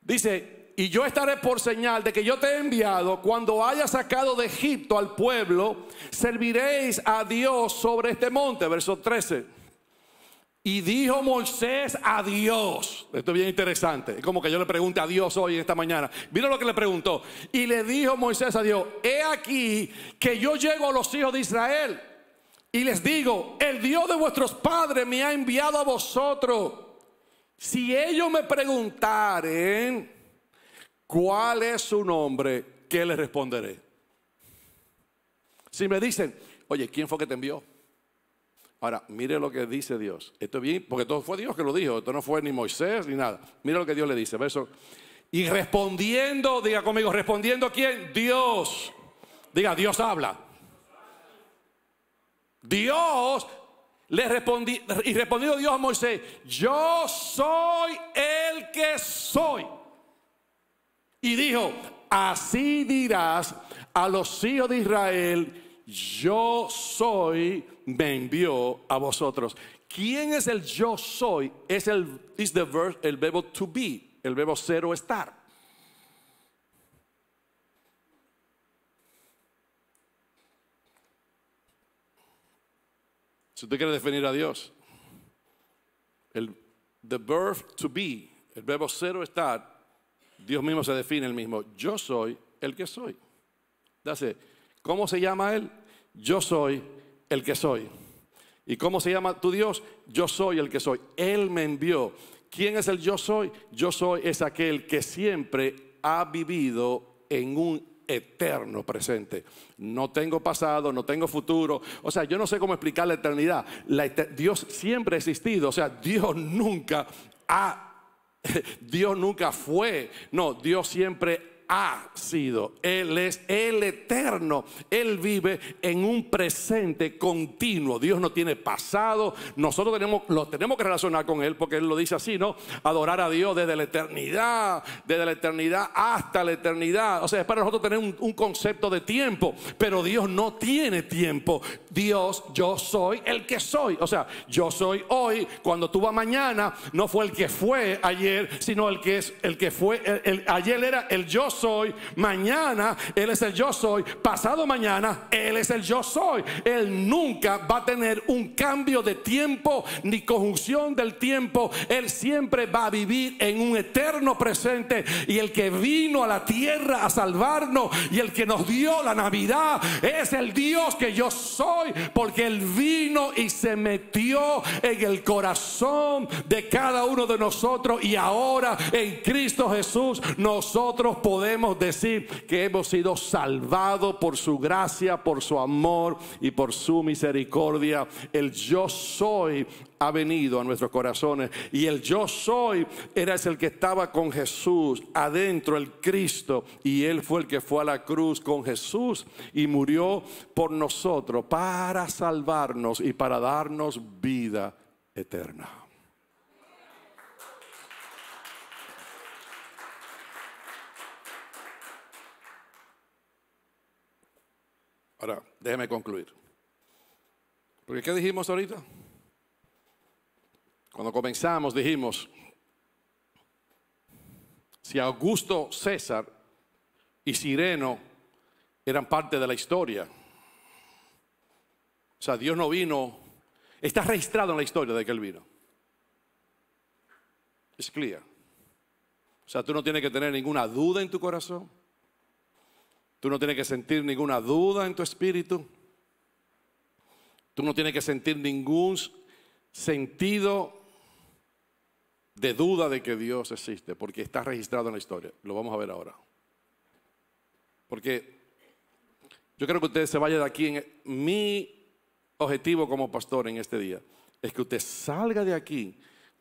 Dice, y yo estaré por señal de que yo te he enviado. Cuando haya sacado de Egipto al pueblo, serviréis a Dios sobre este monte. Verso 13. Y dijo Moisés a Dios. Esto es bien interesante. Es como que yo le pregunte a Dios hoy esta mañana. Mira lo que le preguntó. Y le dijo Moisés a Dios, he aquí que yo llego a los hijos de Israel y les digo, el Dios de vuestros padres me ha enviado a vosotros. Si ellos me preguntaren ¿cuál es su nombre? ¿Qué les responderé? Si me dicen, oye, ¿quién fue que te envió? Ahora, mire lo que dice Dios. Esto es bien, porque todo fue Dios que lo dijo. Esto no fue ni Moisés ni nada. Mire lo que Dios le dice. Verso. Y respondiendo, diga conmigo, ¿respondiendo quién? Dios. Diga, Dios habla. Dios le respondí, y respondió Dios a Moisés, yo soy el que soy. Y dijo, así dirás a los hijos de Israel, yo soy, me envió a vosotros. ¿Quién es el yo soy? Es el verbo to be, el verbo ser o estar. Si usted quiere definir a Dios, the verb to be, el verbo ser o estar, Dios mismo se define el mismo. Yo soy el que soy. ¿Cómo se llama Él? Yo soy el que soy. ¿Y cómo se llama tu Dios? Yo soy el que soy. Él me envió. ¿Quién es el yo soy? Yo soy es aquel que siempre ha vivido en un eterno presente. No tengo pasado, no tengo futuro. O sea, yo no sé cómo explicar la eternidad. Dios siempre ha existido. O sea, Dios nunca fue. No, Dios siempre ha sido. Él es el eterno. Él vive en un presente continuo. Dios no tiene pasado. Nosotros lo tenemos que relacionar con Él, porque Él lo dice así, ¿no? Adorar a Dios desde la eternidad hasta la eternidad. O sea, es para nosotros tener un concepto de tiempo, pero Dios no tiene tiempo. Dios, yo soy el que soy. O sea, yo soy hoy. Cuando tú vas mañana, no fue el que fue ayer, sino el que fue. Ayer era el yo soy, mañana Él es el yo soy, pasado mañana Él es el yo soy. Él nunca va a tener un cambio de tiempo ni conjunción del tiempo. Él siempre va a vivir en un eterno presente. Y el que vino a la tierra a salvarnos y el que nos dio la Navidad es el Dios que yo soy, porque Él vino y se metió en el corazón de cada uno de nosotros. Y ahora en Cristo Jesús nosotros podemos decir que hemos sido salvados por su gracia, por su amor y por su misericordia. El yo soy ha venido a nuestros corazones, y el yo soy era el que estaba con Jesús adentro, el Cristo, y Él fue el que fue a la cruz con Jesús y murió por nosotros para salvarnos y para darnos vida eterna. Ahora, déjeme concluir. Porque ¿qué dijimos ahorita? Cuando comenzamos dijimos, si Augusto César y Cireno eran parte de la historia, o sea, Dios no vino, está registrado en la historia de que Él vino. Es clear. O sea, tú no tienes que tener ninguna duda en tu corazón. Tú no tienes que sentir ninguna duda en tu espíritu. Tú no tienes que sentir ningún sentido de duda de que Dios existe, porque está registrado en la historia. Lo vamos a ver ahora. Porque yo creo que usted se vaya de aquí. Mi objetivo como pastor en este día es que usted salga de aquí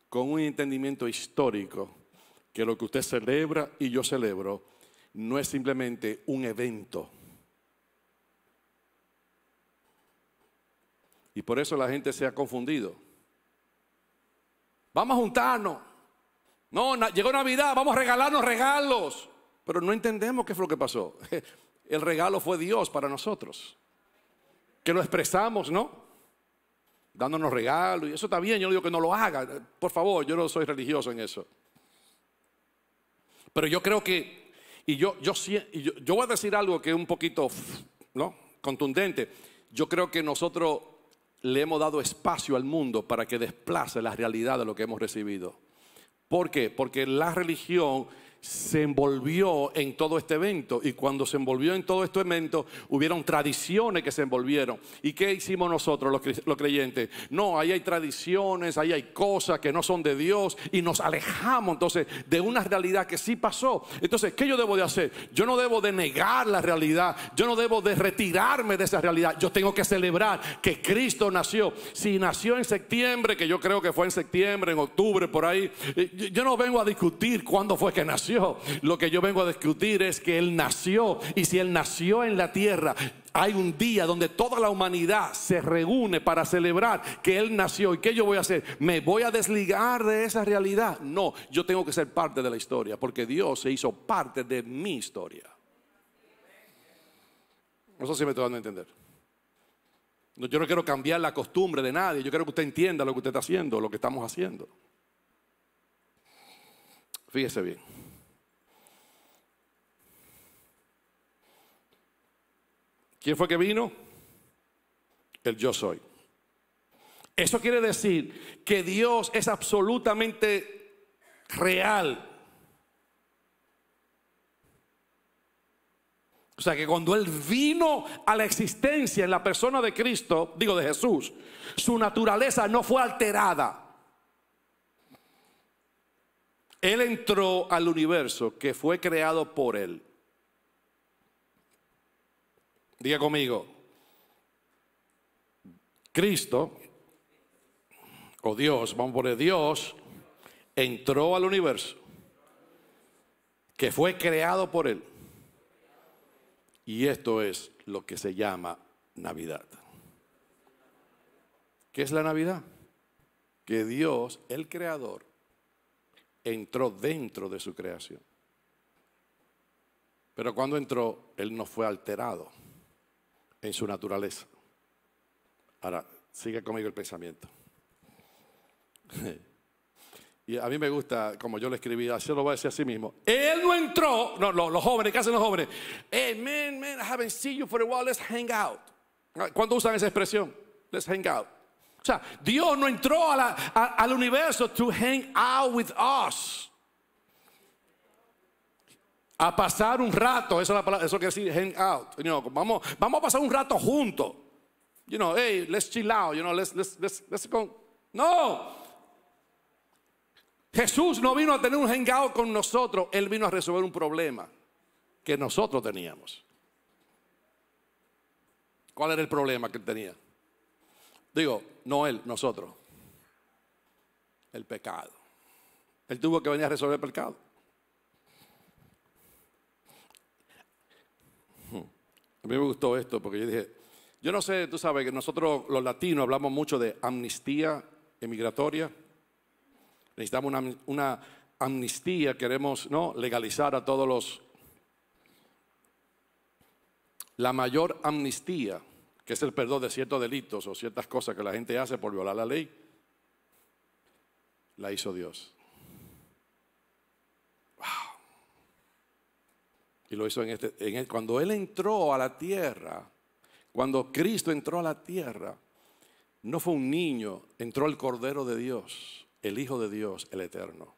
con un entendimiento histórico, que lo que usted celebra y yo celebro no es simplemente un evento. Y por eso la gente se ha confundido. Vamos a juntarnos. No, llegó Navidad, vamos a regalarnos regalos. Pero no entendemos qué fue lo que pasó. El regalo fue Dios para nosotros. Que lo expresamos, ¿no? Dándonos regalos. Y eso está bien, yo no digo que no lo haga. Por favor, yo no soy religioso en eso. Pero yo creo que, yo voy a decir algo que es un poquito, ¿no?, contundente. Yo creo que nosotros le hemos dado espacio al mundo para que desplace la realidad de lo que hemos recibido. ¿Por qué? Porque la religión se envolvió en todo este evento, y cuando se envolvió en todo este evento hubieron tradiciones que se envolvieron. ¿Y qué hicimos nosotros los creyentes? No, ahí hay tradiciones, ahí hay cosas que no son de Dios, y nos alejamos entonces de una realidad que sí pasó. Entonces, ¿qué yo debo de hacer? Yo no debo de negar la realidad, yo no debo de retirarme de esa realidad. Yo tengo que celebrar que Cristo nació. Si nació en septiembre, que yo creo que fue en septiembre, en octubre, por ahí, yo no vengo a discutir cuándo fue que nació. Lo que yo vengo a discutir es que Él nació, y si Él nació en la tierra, hay un día donde toda la humanidad se reúne para celebrar que Él nació. ¿Y qué yo voy a hacer? ¿Me voy a desligar de esa realidad? No, yo tengo que ser parte de la historia, porque Dios se hizo parte de mi historia. No sé si me estoy dando a entender. Yo no quiero cambiar la costumbre de nadie. Yo quiero que usted entienda lo que usted está haciendo, lo que estamos haciendo. Fíjese bien. ¿Quién fue que vino? El yo soy. Eso quiere decir que Dios es absolutamente real. O sea que cuando Él vino a la existencia en la persona de Cristo, digo de Jesús, su naturaleza no fue alterada. Él entró al universo que fue creado por Él. Diga conmigo, Cristo, o Dios, vamos a poner Dios, entró al universo que fue creado por Él. Y esto es lo que se llama Navidad. ¿Qué es la Navidad? Que Dios, el Creador, entró dentro de su creación. Pero cuando entró, Él no fue alterado en su naturaleza. Ahora, sigue conmigo el pensamiento. Y a mí me gusta, como yo le escribí, así lo voy a decir así mismo. Él no entró, no, los jóvenes, ¿qué hacen los jóvenes? Hey, man, I haven't seen you for a while, let's hang out. ¿Cuándo usan esa expresión? Let's hang out. O sea, Dios no entró al universo to hang out with us. A pasar un rato, eso quiere decir hang out. You know, vamos a pasar un rato juntos. You know, hey, let's chill out. You know, let's go. No. Jesús no vino a tener un hangout con nosotros. Él vino a resolver un problema que nosotros teníamos. ¿Cuál era el problema que él tenía? Digo, no él, nosotros. El pecado. Él tuvo que venir a resolver el pecado. A mí me gustó esto porque yo dije, yo no sé, tú sabes que nosotros los latinos hablamos mucho de amnistía emigratoria. Necesitamos una amnistía, queremos, ¿no?, legalizar a todos los... La mayor amnistía que es el perdón de ciertos delitos o ciertas cosas que la gente hace por violar la ley, la hizo Dios. Wow. Y lo hizo cuando Él entró a la tierra, cuando Cristo entró a la tierra, no fue un niño, entró el Cordero de Dios, el Hijo de Dios, el Eterno.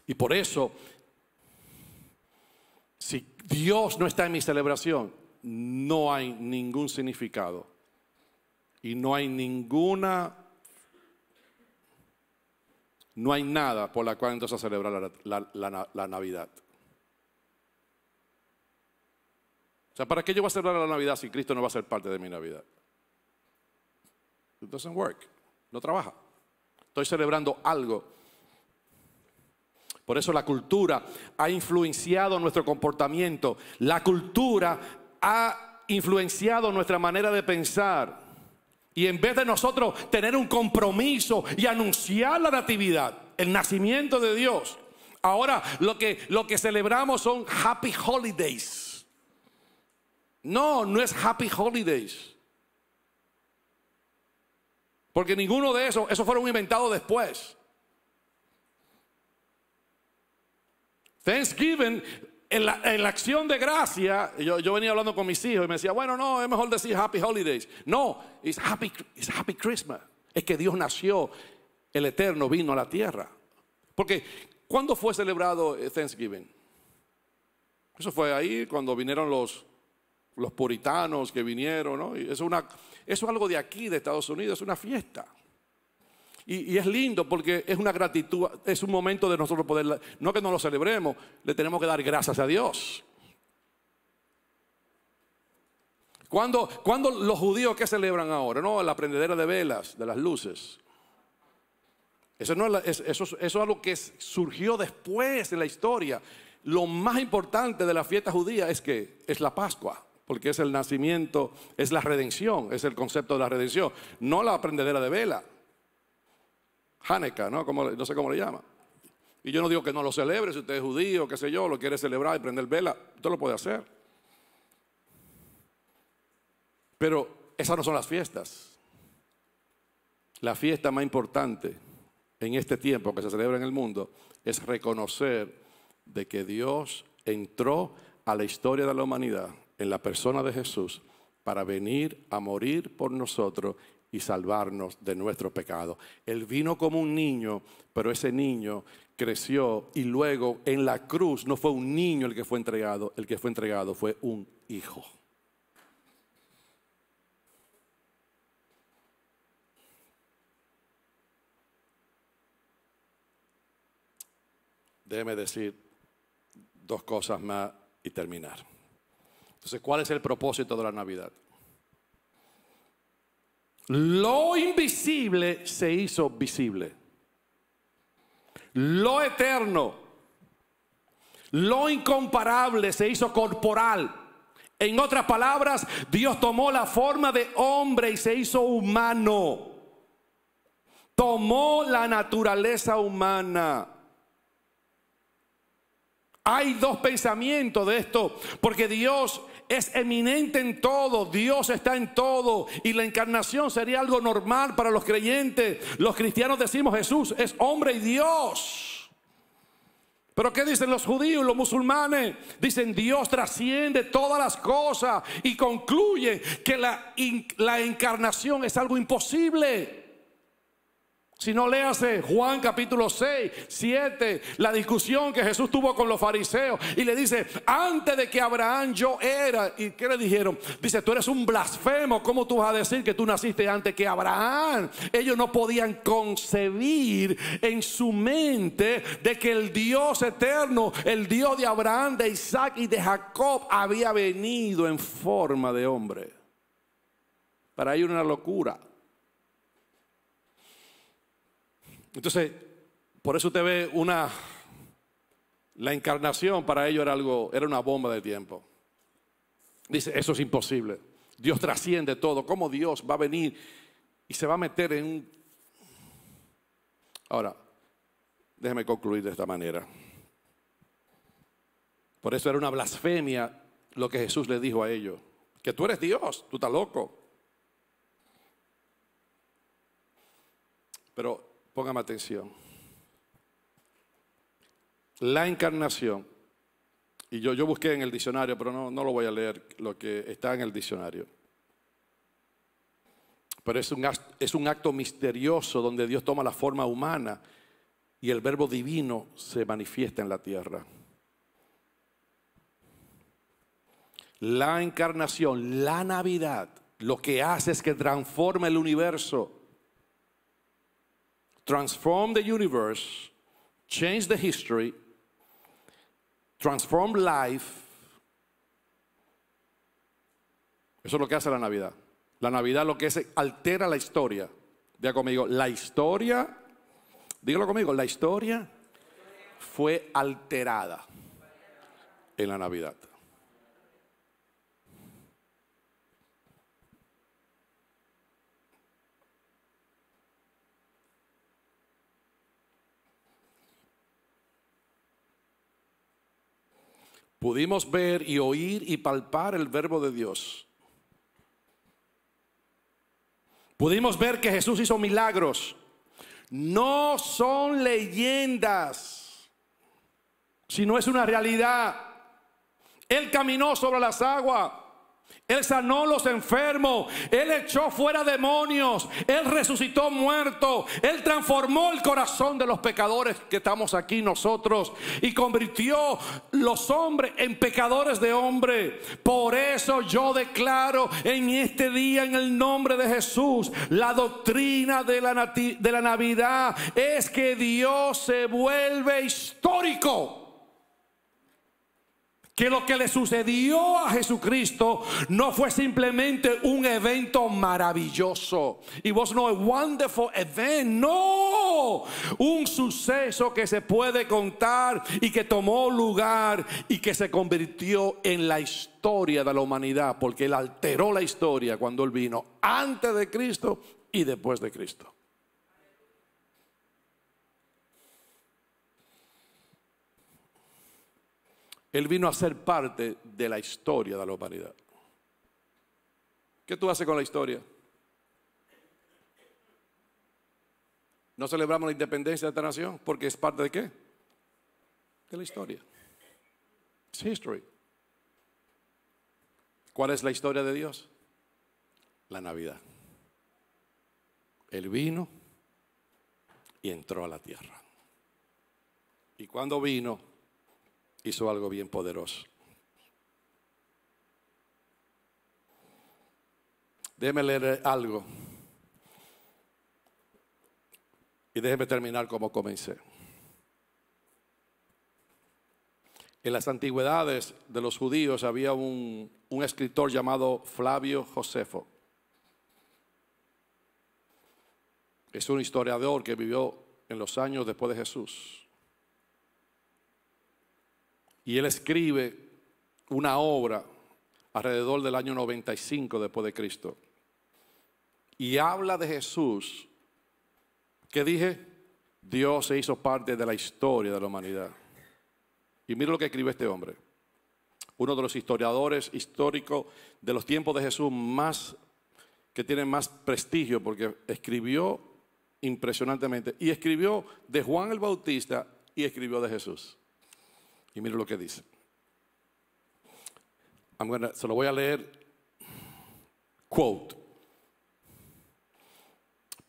Y por eso, si Dios no está en mi celebración, no hay ningún significado. Y no hay nada por la cual entonces celebrar la Navidad. O sea, ¿para qué yo voy a celebrar la Navidad si Cristo no va a ser parte de mi Navidad? It doesn't work. No trabaja. Estoy celebrando algo. Por eso la cultura ha influenciado nuestro comportamiento. La cultura ha influenciado nuestra manera de pensar. Y en vez de nosotros tener un compromiso y anunciar la natividad, el nacimiento de Dios, ahora lo que celebramos son Happy Holidays. No es Happy Holidays. Porque ninguno de esos fueron inventados después. Thanksgiving, en la acción de gracia, yo venía hablando con mis hijos y me decía, bueno, no, es mejor decir Happy Holidays. No, it's Happy Christmas. Es que Dios nació, el Eterno vino a la tierra. Porque, ¿cuándo fue celebrado Thanksgiving? Eso fue ahí cuando vinieron los puritanos que vinieron, ¿no? Y eso es algo de aquí, de Estados Unidos, es una fiesta. Y es lindo porque es una gratitud, es un momento de nosotros poder, no que no lo celebremos, le tenemos que dar gracias a Dios. Cuando los judíos, ¿qué celebran ahora? No, la prendedera de velas, de las luces. Eso es algo que surgió después en la historia. Lo más importante de la fiesta judía es la Pascua, porque es el nacimiento, es la redención, es el concepto de la redención, no la prendedera de vela. Hanukkah, ¿no? No sé cómo le llama. Y yo no digo que no lo celebre, si usted es judío, qué sé yo, lo quiere celebrar y prender vela, usted lo puede hacer. Pero esas no son las fiestas. La fiesta más importante en este tiempo que se celebra en el mundo es reconocer de que Dios entró a la historia de la humanidad en la persona de Jesús para venir a morir por nosotros y salvarnos de nuestro pecado. Él vino como un niño, pero ese niño creció y luego en la cruz no fue un niño el que fue entregado fue un hijo. Déjeme decir dos cosas más y terminar. Entonces, ¿cuál es el propósito de la Navidad? Lo invisible se hizo visible. Lo eterno, lo incomparable se hizo corporal. En otras palabras, Dios tomó la forma de hombre y se hizo humano. Tomó la naturaleza humana. Hay dos pensamientos de esto, porque Dios es eminente en todo, Dios está en todo, y la encarnación sería algo normal para los creyentes. Los cristianos decimos Jesús es hombre y Dios. Pero ¿qué dicen los judíos y los musulmanes? Dicen Dios trasciende todas las cosas y concluyen que la encarnación es algo imposible. Si no, léase Juan capítulo 6, 7, la discusión que Jesús tuvo con los fariseos. Y le dice, antes de que Abraham yo era. ¿Y qué le dijeron? Dice, tú eres un blasfemo. ¿Cómo tú vas a decir que tú naciste antes que Abraham? Ellos no podían concebir en su mente de que el Dios eterno, el Dios de Abraham, de Isaac y de Jacob, había venido en forma de hombre. Para ellos era una locura. Entonces, por eso usted ve la encarnación para ellos era una bomba de tiempo. Dice, eso es imposible. Dios trasciende todo. ¿Cómo Dios va a venir y se va a meter en un... Ahora, déjeme concluir de esta manera. Por eso era una blasfemia lo que Jesús le dijo a ellos. Que tú eres Dios, tú estás loco. Pero póngame atención. La encarnación. Y yo busqué en el diccionario, pero no lo voy a leer lo que está en el diccionario. Pero es un acto misterioso donde Dios toma la forma humana y el verbo divino se manifiesta en la tierra. La encarnación, la Navidad, lo que hace es que transforma el universo. Transform the universe, change the history, transform life. Eso es lo que hace la Navidad. La Navidad lo que es altera la historia. Diga conmigo, la historia, dígalo conmigo, la historia fue alterada en la Navidad. Pudimos ver y oír y palpar el verbo de Dios. Pudimos ver que Jesús hizo milagros. No son leyendas, sino es una realidad. Él caminó sobre las aguas. Él sanó los enfermos. Él echó fuera demonios. Él resucitó muertos. Él transformó el corazón de los pecadores que estamos aquí nosotros y convirtió los hombres en pecadores de hombres. Por eso yo declaro en este día, en el nombre de Jesús, la doctrina de la Navidad es que Dios se vuelve histórico. Que lo que le sucedió a Jesucristo no fue simplemente un evento maravilloso. It was not a wonderful event. No, un suceso que se puede contar y que tomó lugar y que se convirtió en la historia de la humanidad, porque Él alteró la historia cuando Él vino antes de Cristo y después de Cristo. Él vino a ser parte de la historia de la humanidad. ¿Qué tú haces con la historia? ¿No celebramos la independencia de esta nación? Porque es parte de ¿qué? De la historia. It's history. ¿Cuál es la historia de Dios? La Navidad. Él vino y entró a la tierra. Y cuando vino, hizo algo bien poderoso. Déjeme leer algo. Y déjeme terminar como comencé. En las antigüedades de los judíos había un escritor llamado Flavio Josefo. Es un historiador que vivió en los años después de Jesús. Y él escribe una obra alrededor del año 95 después de Cristo. Y habla de Jesús, que dije, Dios se hizo parte de la historia de la humanidad. Y mira lo que escribe este hombre. Uno de los historiadores históricos de los tiempos de Jesús que tienen más prestigio, porque escribió impresionantemente. Y escribió de Juan el Bautista y escribió de Jesús. Y mire lo que dice. Se lo voy a leer. Quote.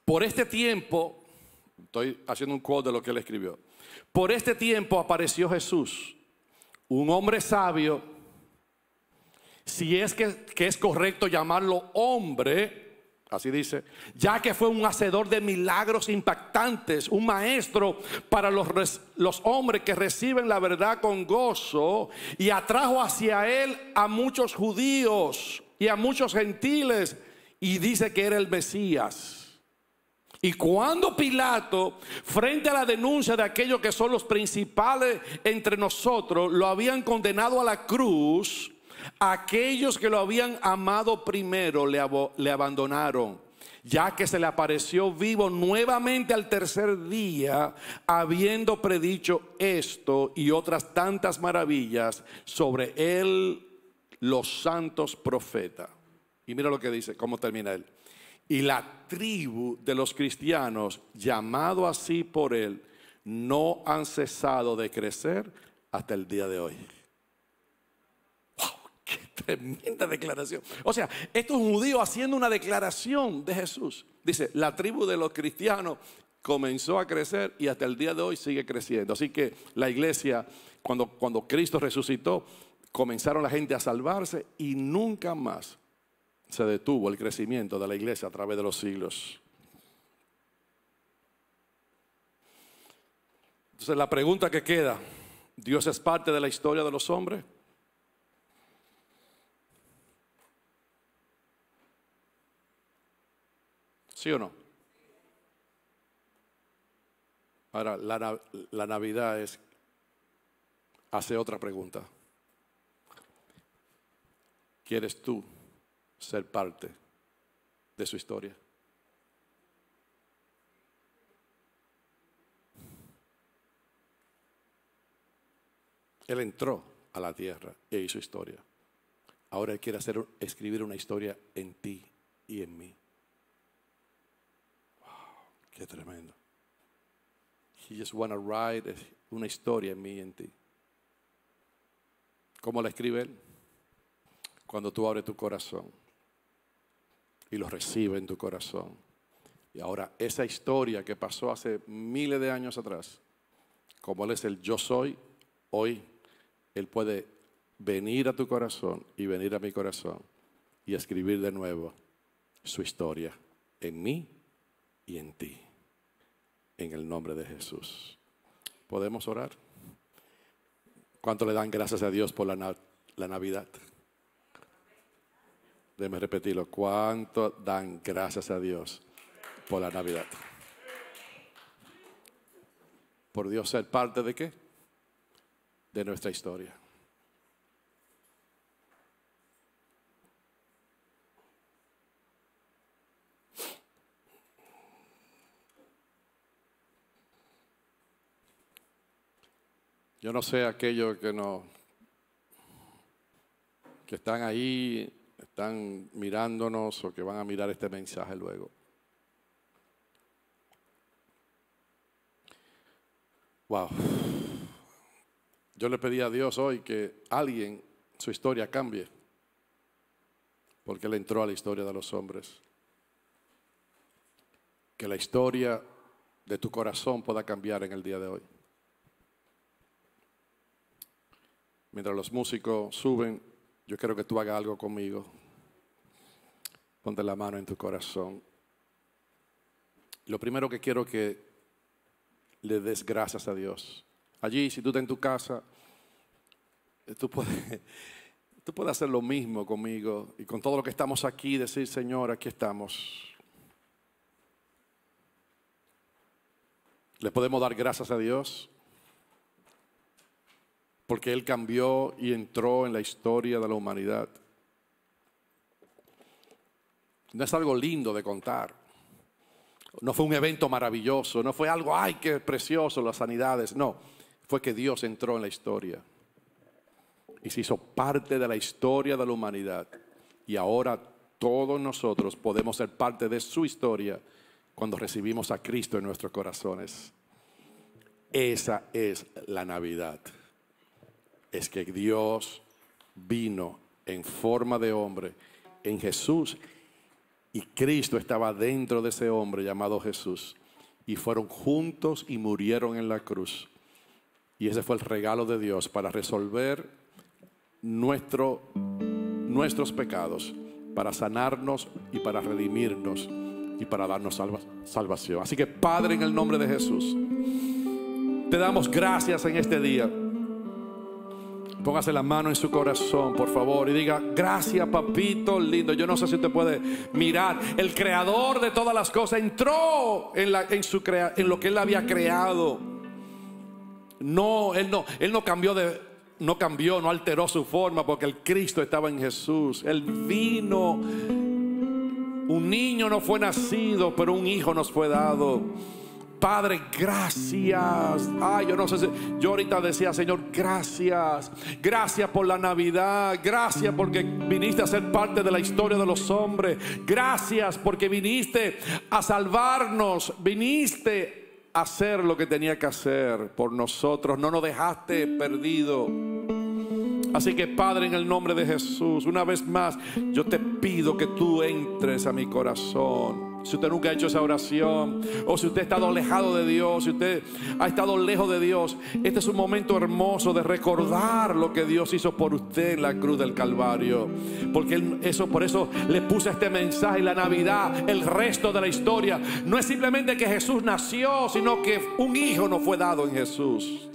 Por este tiempo, estoy haciendo un quote de lo que él escribió. Por este tiempo apareció Jesús, un hombre sabio, si es que es correcto llamarlo hombre, así dice, ya que fue un hacedor de milagros impactantes, un maestro para los hombres que reciben la verdad con gozo, y atrajo hacia él a muchos judíos y a muchos gentiles, y dice que era el Mesías. Y cuando Pilato, frente a la denuncia de aquellos que son los principales entre nosotros, lo habían condenado a la cruz, aquellos que lo habían amado primero le abandonaron. ya que se le apareció vivo nuevamente al tercer día, habiendo predicho esto y otras tantas maravillas sobre él los santos profetas. Y mira lo que dice, cómo termina él. Y la tribu de los cristianos, llamado así por él, no han cesado de crecer hasta el día de hoy. ¡Wow! ¡Qué tremenda declaración! O sea, estos judíos haciendo una declaración de Jesús. Dice, la tribu de los cristianos comenzó a crecer y hasta el día de hoy sigue creciendo. Así que la iglesia, cuando Cristo resucitó, comenzaron la gente a salvarse y nunca más se detuvo el crecimiento de la iglesia a través de los siglos. Entonces la pregunta que queda, ¿Dios es parte de la historia de los hombres? ¿Sí o no? Ahora, la Navidad hace otra pregunta. ¿Quieres tú ser parte de su historia? Él entró a la tierra e hizo historia. Ahora Él quiere escribir una historia en ti y en mí. Wow, qué tremendo. He just wanna write una historia en mí y en ti. ¿Cómo la escribe Él? Cuando tú abres tu corazón y lo recibes en tu corazón. Y ahora esa historia que pasó hace miles de años atrás, como Él es el yo soy, hoy Él puede venir a tu corazón y venir a mi corazón y escribir de nuevo su historia en mí y en ti. En el nombre de Jesús. ¿Podemos orar? ¿Cuánto le dan gracias a Dios por la Navidad? Déjeme repetirlo. ¿Cuánto dan gracias a Dios por la Navidad? Por Dios ser parte de ¿qué? De nuestra historia. Yo no sé aquellos que están ahí, están mirándonos o que van a mirar este mensaje luego. Wow. Yo le pedí a Dios hoy que alguien, su historia cambie, porque Él entró a la historia de los hombres. Que la historia de tu corazón pueda cambiar en el día de hoy. Mientras los músicos suben, yo quiero que tú hagas algo conmigo. Ponte la mano en tu corazón. Lo primero que quiero que le des gracias a Dios. Allí, si tú estás en tu casa, tú puedes hacer lo mismo conmigo y con todo lo que estamos aquí, decir, Señor, aquí estamos. Le podemos dar gracias a Dios porque Él cambió y entró en la historia de la humanidad. No es algo lindo de contar. No fue un evento maravilloso, no fue algo, ay, qué precioso, las sanidades. No, fue que Dios entró en la historia y se hizo parte de la historia de la humanidad. Y ahora todos nosotros podemos ser parte de su historia cuando recibimos a Cristo en nuestros corazones. Esa es la Navidad. Es que Dios vino en forma de hombre en Jesús y Cristo estaba dentro de ese hombre llamado Jesús y fueron juntos y murieron en la cruz. Y ese fue el regalo de Dios para resolver nuestros pecados, para sanarnos y para redimirnos y para darnos salvación. Así que Padre, en el nombre de Jesús, te damos gracias en este día. Póngase la mano en su corazón, por favor, y diga, gracias, papito lindo. Yo no sé si usted puede mirar. El creador de todas las cosas entró en lo que Él había creado. Él no cambió, no alteró su forma, porque el Cristo estaba en Jesús. Él vino Un niño nos fue nacido, pero un hijo nos fue dado. Padre, gracias. Yo no sé si yo ahorita decía, Señor, gracias. Gracias por la Navidad. Gracias porque viniste a ser parte de la historia de los hombres. Gracias porque viniste a salvarnos. Viniste a hacer lo que tenía que hacer por nosotros. No nos dejaste perdidos. Así que, Padre, en el nombre de Jesús, una vez más, yo te pido que tú entres a mi corazón. Si usted nunca ha hecho esa oración, o si usted ha estado alejado de Dios, si usted ha estado lejos de Dios, este es un momento hermoso de recordar lo que Dios hizo por usted en la cruz del Calvario. Porque por eso le puse este mensaje. La Navidad, el resto de la historia, no es simplemente que Jesús nació, sino que un hijo nos fue dado en Jesús.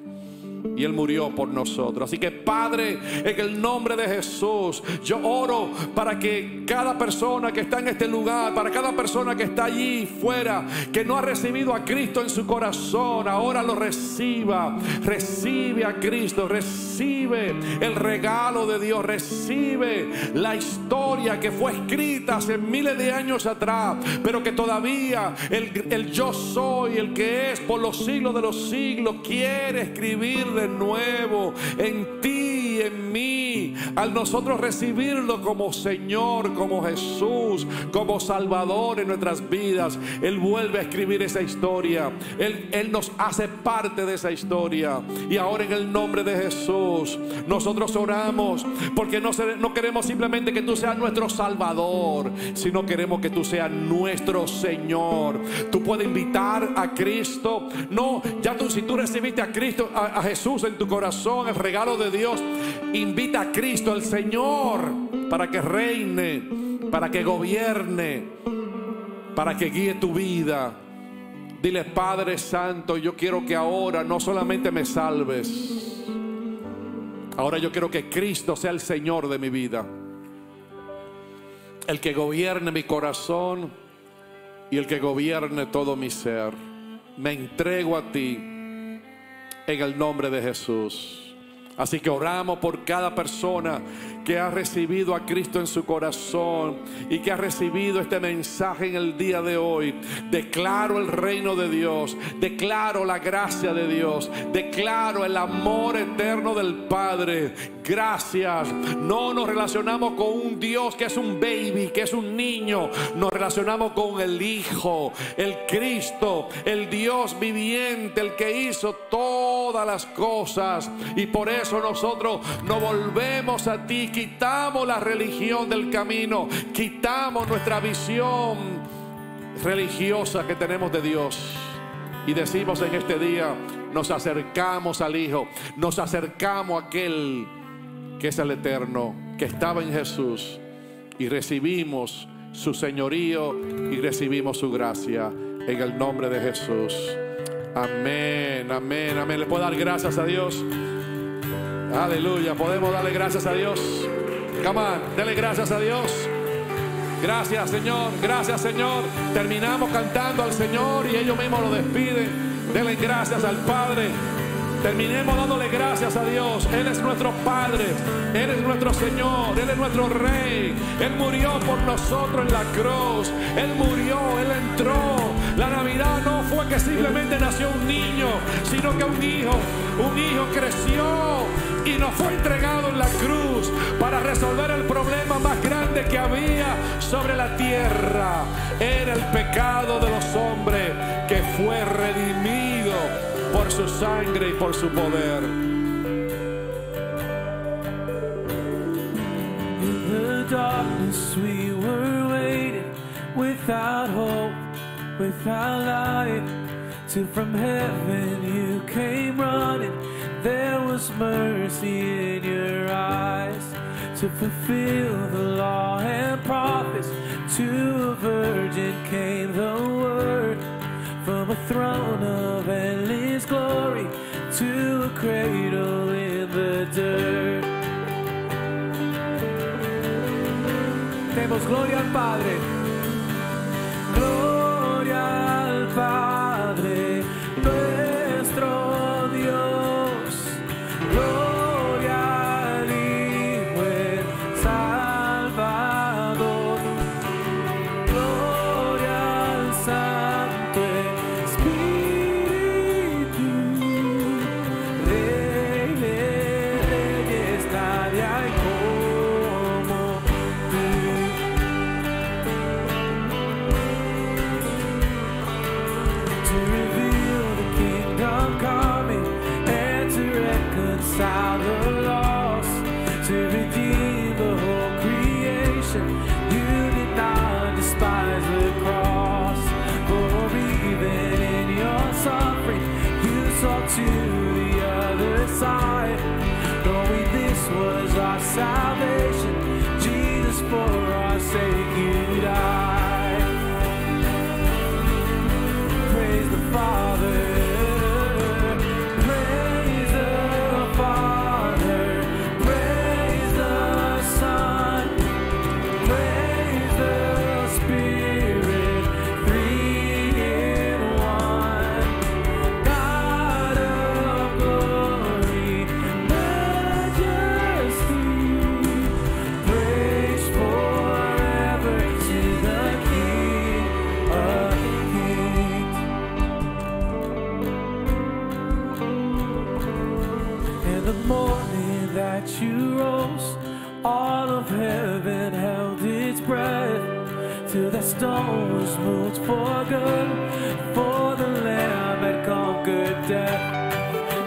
Y Él murió por nosotros. Así que, Padre, en el nombre de Jesús, yo oro para que cada persona que está en este lugar, para cada persona que está allí fuera, que no ha recibido a Cristo en su corazón, ahora lo reciba. Recibe a Cristo, recibe el regalo de Dios, recibe la historia que fue escrita hace miles de años atrás, pero que todavía el yo soy, el que es por los siglos de los siglos, quiere escribir de nuevo en ti y en mí. Al nosotros recibirlo como Señor, como Jesús, como Salvador en nuestras vidas, Él vuelve a escribir esa historia. Él nos hace parte de esa historia. Y ahora, en el nombre de Jesús, nosotros oramos porque no queremos simplemente que tú seas nuestro Salvador, sino queremos que tú seas nuestro Señor. Tú puedes invitar a Cristo. Si tú recibiste a Cristo, a Jesús en tu corazón, el regalo de Dios, invita a Cristo, el Señor, para que reine, para que gobierne, para que guíe tu vida. Dile: Padre Santo, yo quiero que ahora no solamente me salves, ahora yo quiero que Cristo sea el Señor de mi vida, el que gobierne mi corazón y el que gobierne todo mi ser. Me entrego a ti en el nombre de Jesús. Así que oramos por cada persona que ha recibido a Cristo en su corazón y que ha recibido este mensaje en el día de hoy. Declaro el reino de Dios, declaro la gracia de Dios, declaro el amor eterno del Padre. Gracias. No nos relacionamos con un Dios que es un baby, que es un niño. Nos relacionamos con el Hijo, el Cristo, el Dios viviente, el que hizo todas las cosas. Y por eso nosotros nos volvemos a ti. Quitamos la religión del camino, quitamos nuestra visión religiosa que tenemos de Dios y decimos en este día: nos acercamos al Hijo, nos acercamos a aquel que es el Eterno, que estaba en Jesús, y recibimos su señorío y recibimos su gracia en el nombre de Jesús. Amén, amén, amén. ¿Le puedo dar gracias a Dios? Aleluya, podemos darle gracias a Dios. Come on, dele gracias a Dios. Gracias, Señor, gracias, Señor. Terminamos cantando al Señor y ellos mismos lo despiden. Denle gracias al Padre. Terminemos dándole gracias a Dios. Él es nuestro Padre, Él es nuestro Señor, Él es nuestro Rey. Él murió por nosotros en la cruz. Él murió, Él entró. La Navidad no fue que simplemente nació un niño, sino que un hijo creció y nos fue entregado en la cruz para resolver el problema más grande que había sobre la tierra. Era el pecado de los hombres, que fue redimido por su sangre y por su poder. In the darkness we were waiting, without hope, without light, till from heaven you came running. There was mercy in your eyes to fulfill the law and prophets. To a virgin came the word, from a throne of endless glory to a cradle in the dirt. Demos gloria al Padre. Gloria al Padre, nuestro Dios. Gloria al Hijo, el Salvador. Gloria us out of loss, to redeem the whole creation. You did not despise the cross, for even in your suffering, you saw to the other side. Knowing this was our salvation, Jesus, for our sake you died. Praise the Father. Till that stone was moved for good, for the Lamb had conquered death,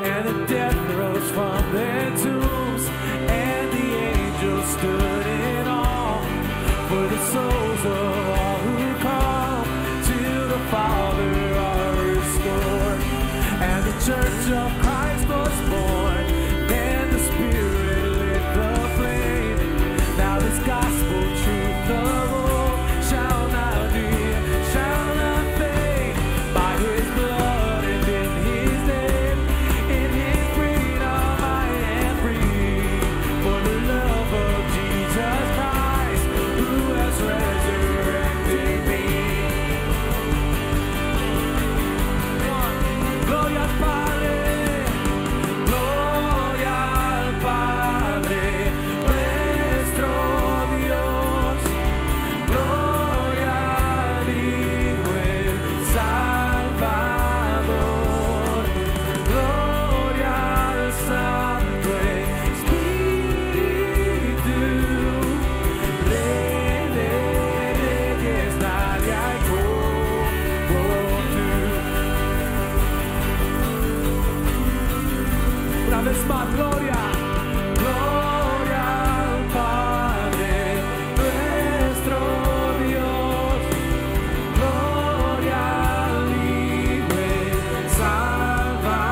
and the dead rose from their tombs, and the angels stood in awe, for the souls of all who come to the Father are restored, and the church of Christ was born, and the Spirit lit the flame. Now this gospel truth of all shall not fade. By His blood and in His name, in His freedom I am free. For the love of Jesus Christ, who has resurrected me. Gloria al Padre, gloria al Padre, nuestro Dios. Gloria al Hijo el Salvador, gloria al Santo Espíritu, Rey de Reyes, nadie hay como tú. Una vez más, gloria. Gloria al Padre, nuestro Dios. Gloria al Hijo el Salvador.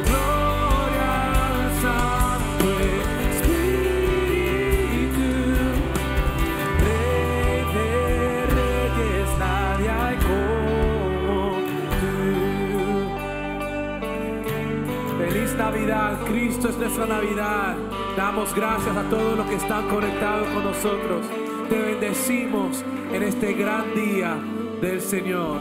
Gloria al Santo Espíritu. Rey de Reyes, nadie hay como tú. Feliz Navidad, Cristo es nuestra Navidad. Damos gracias a todos los que están conectados con nosotros. Te bendecimos en este gran día del Señor.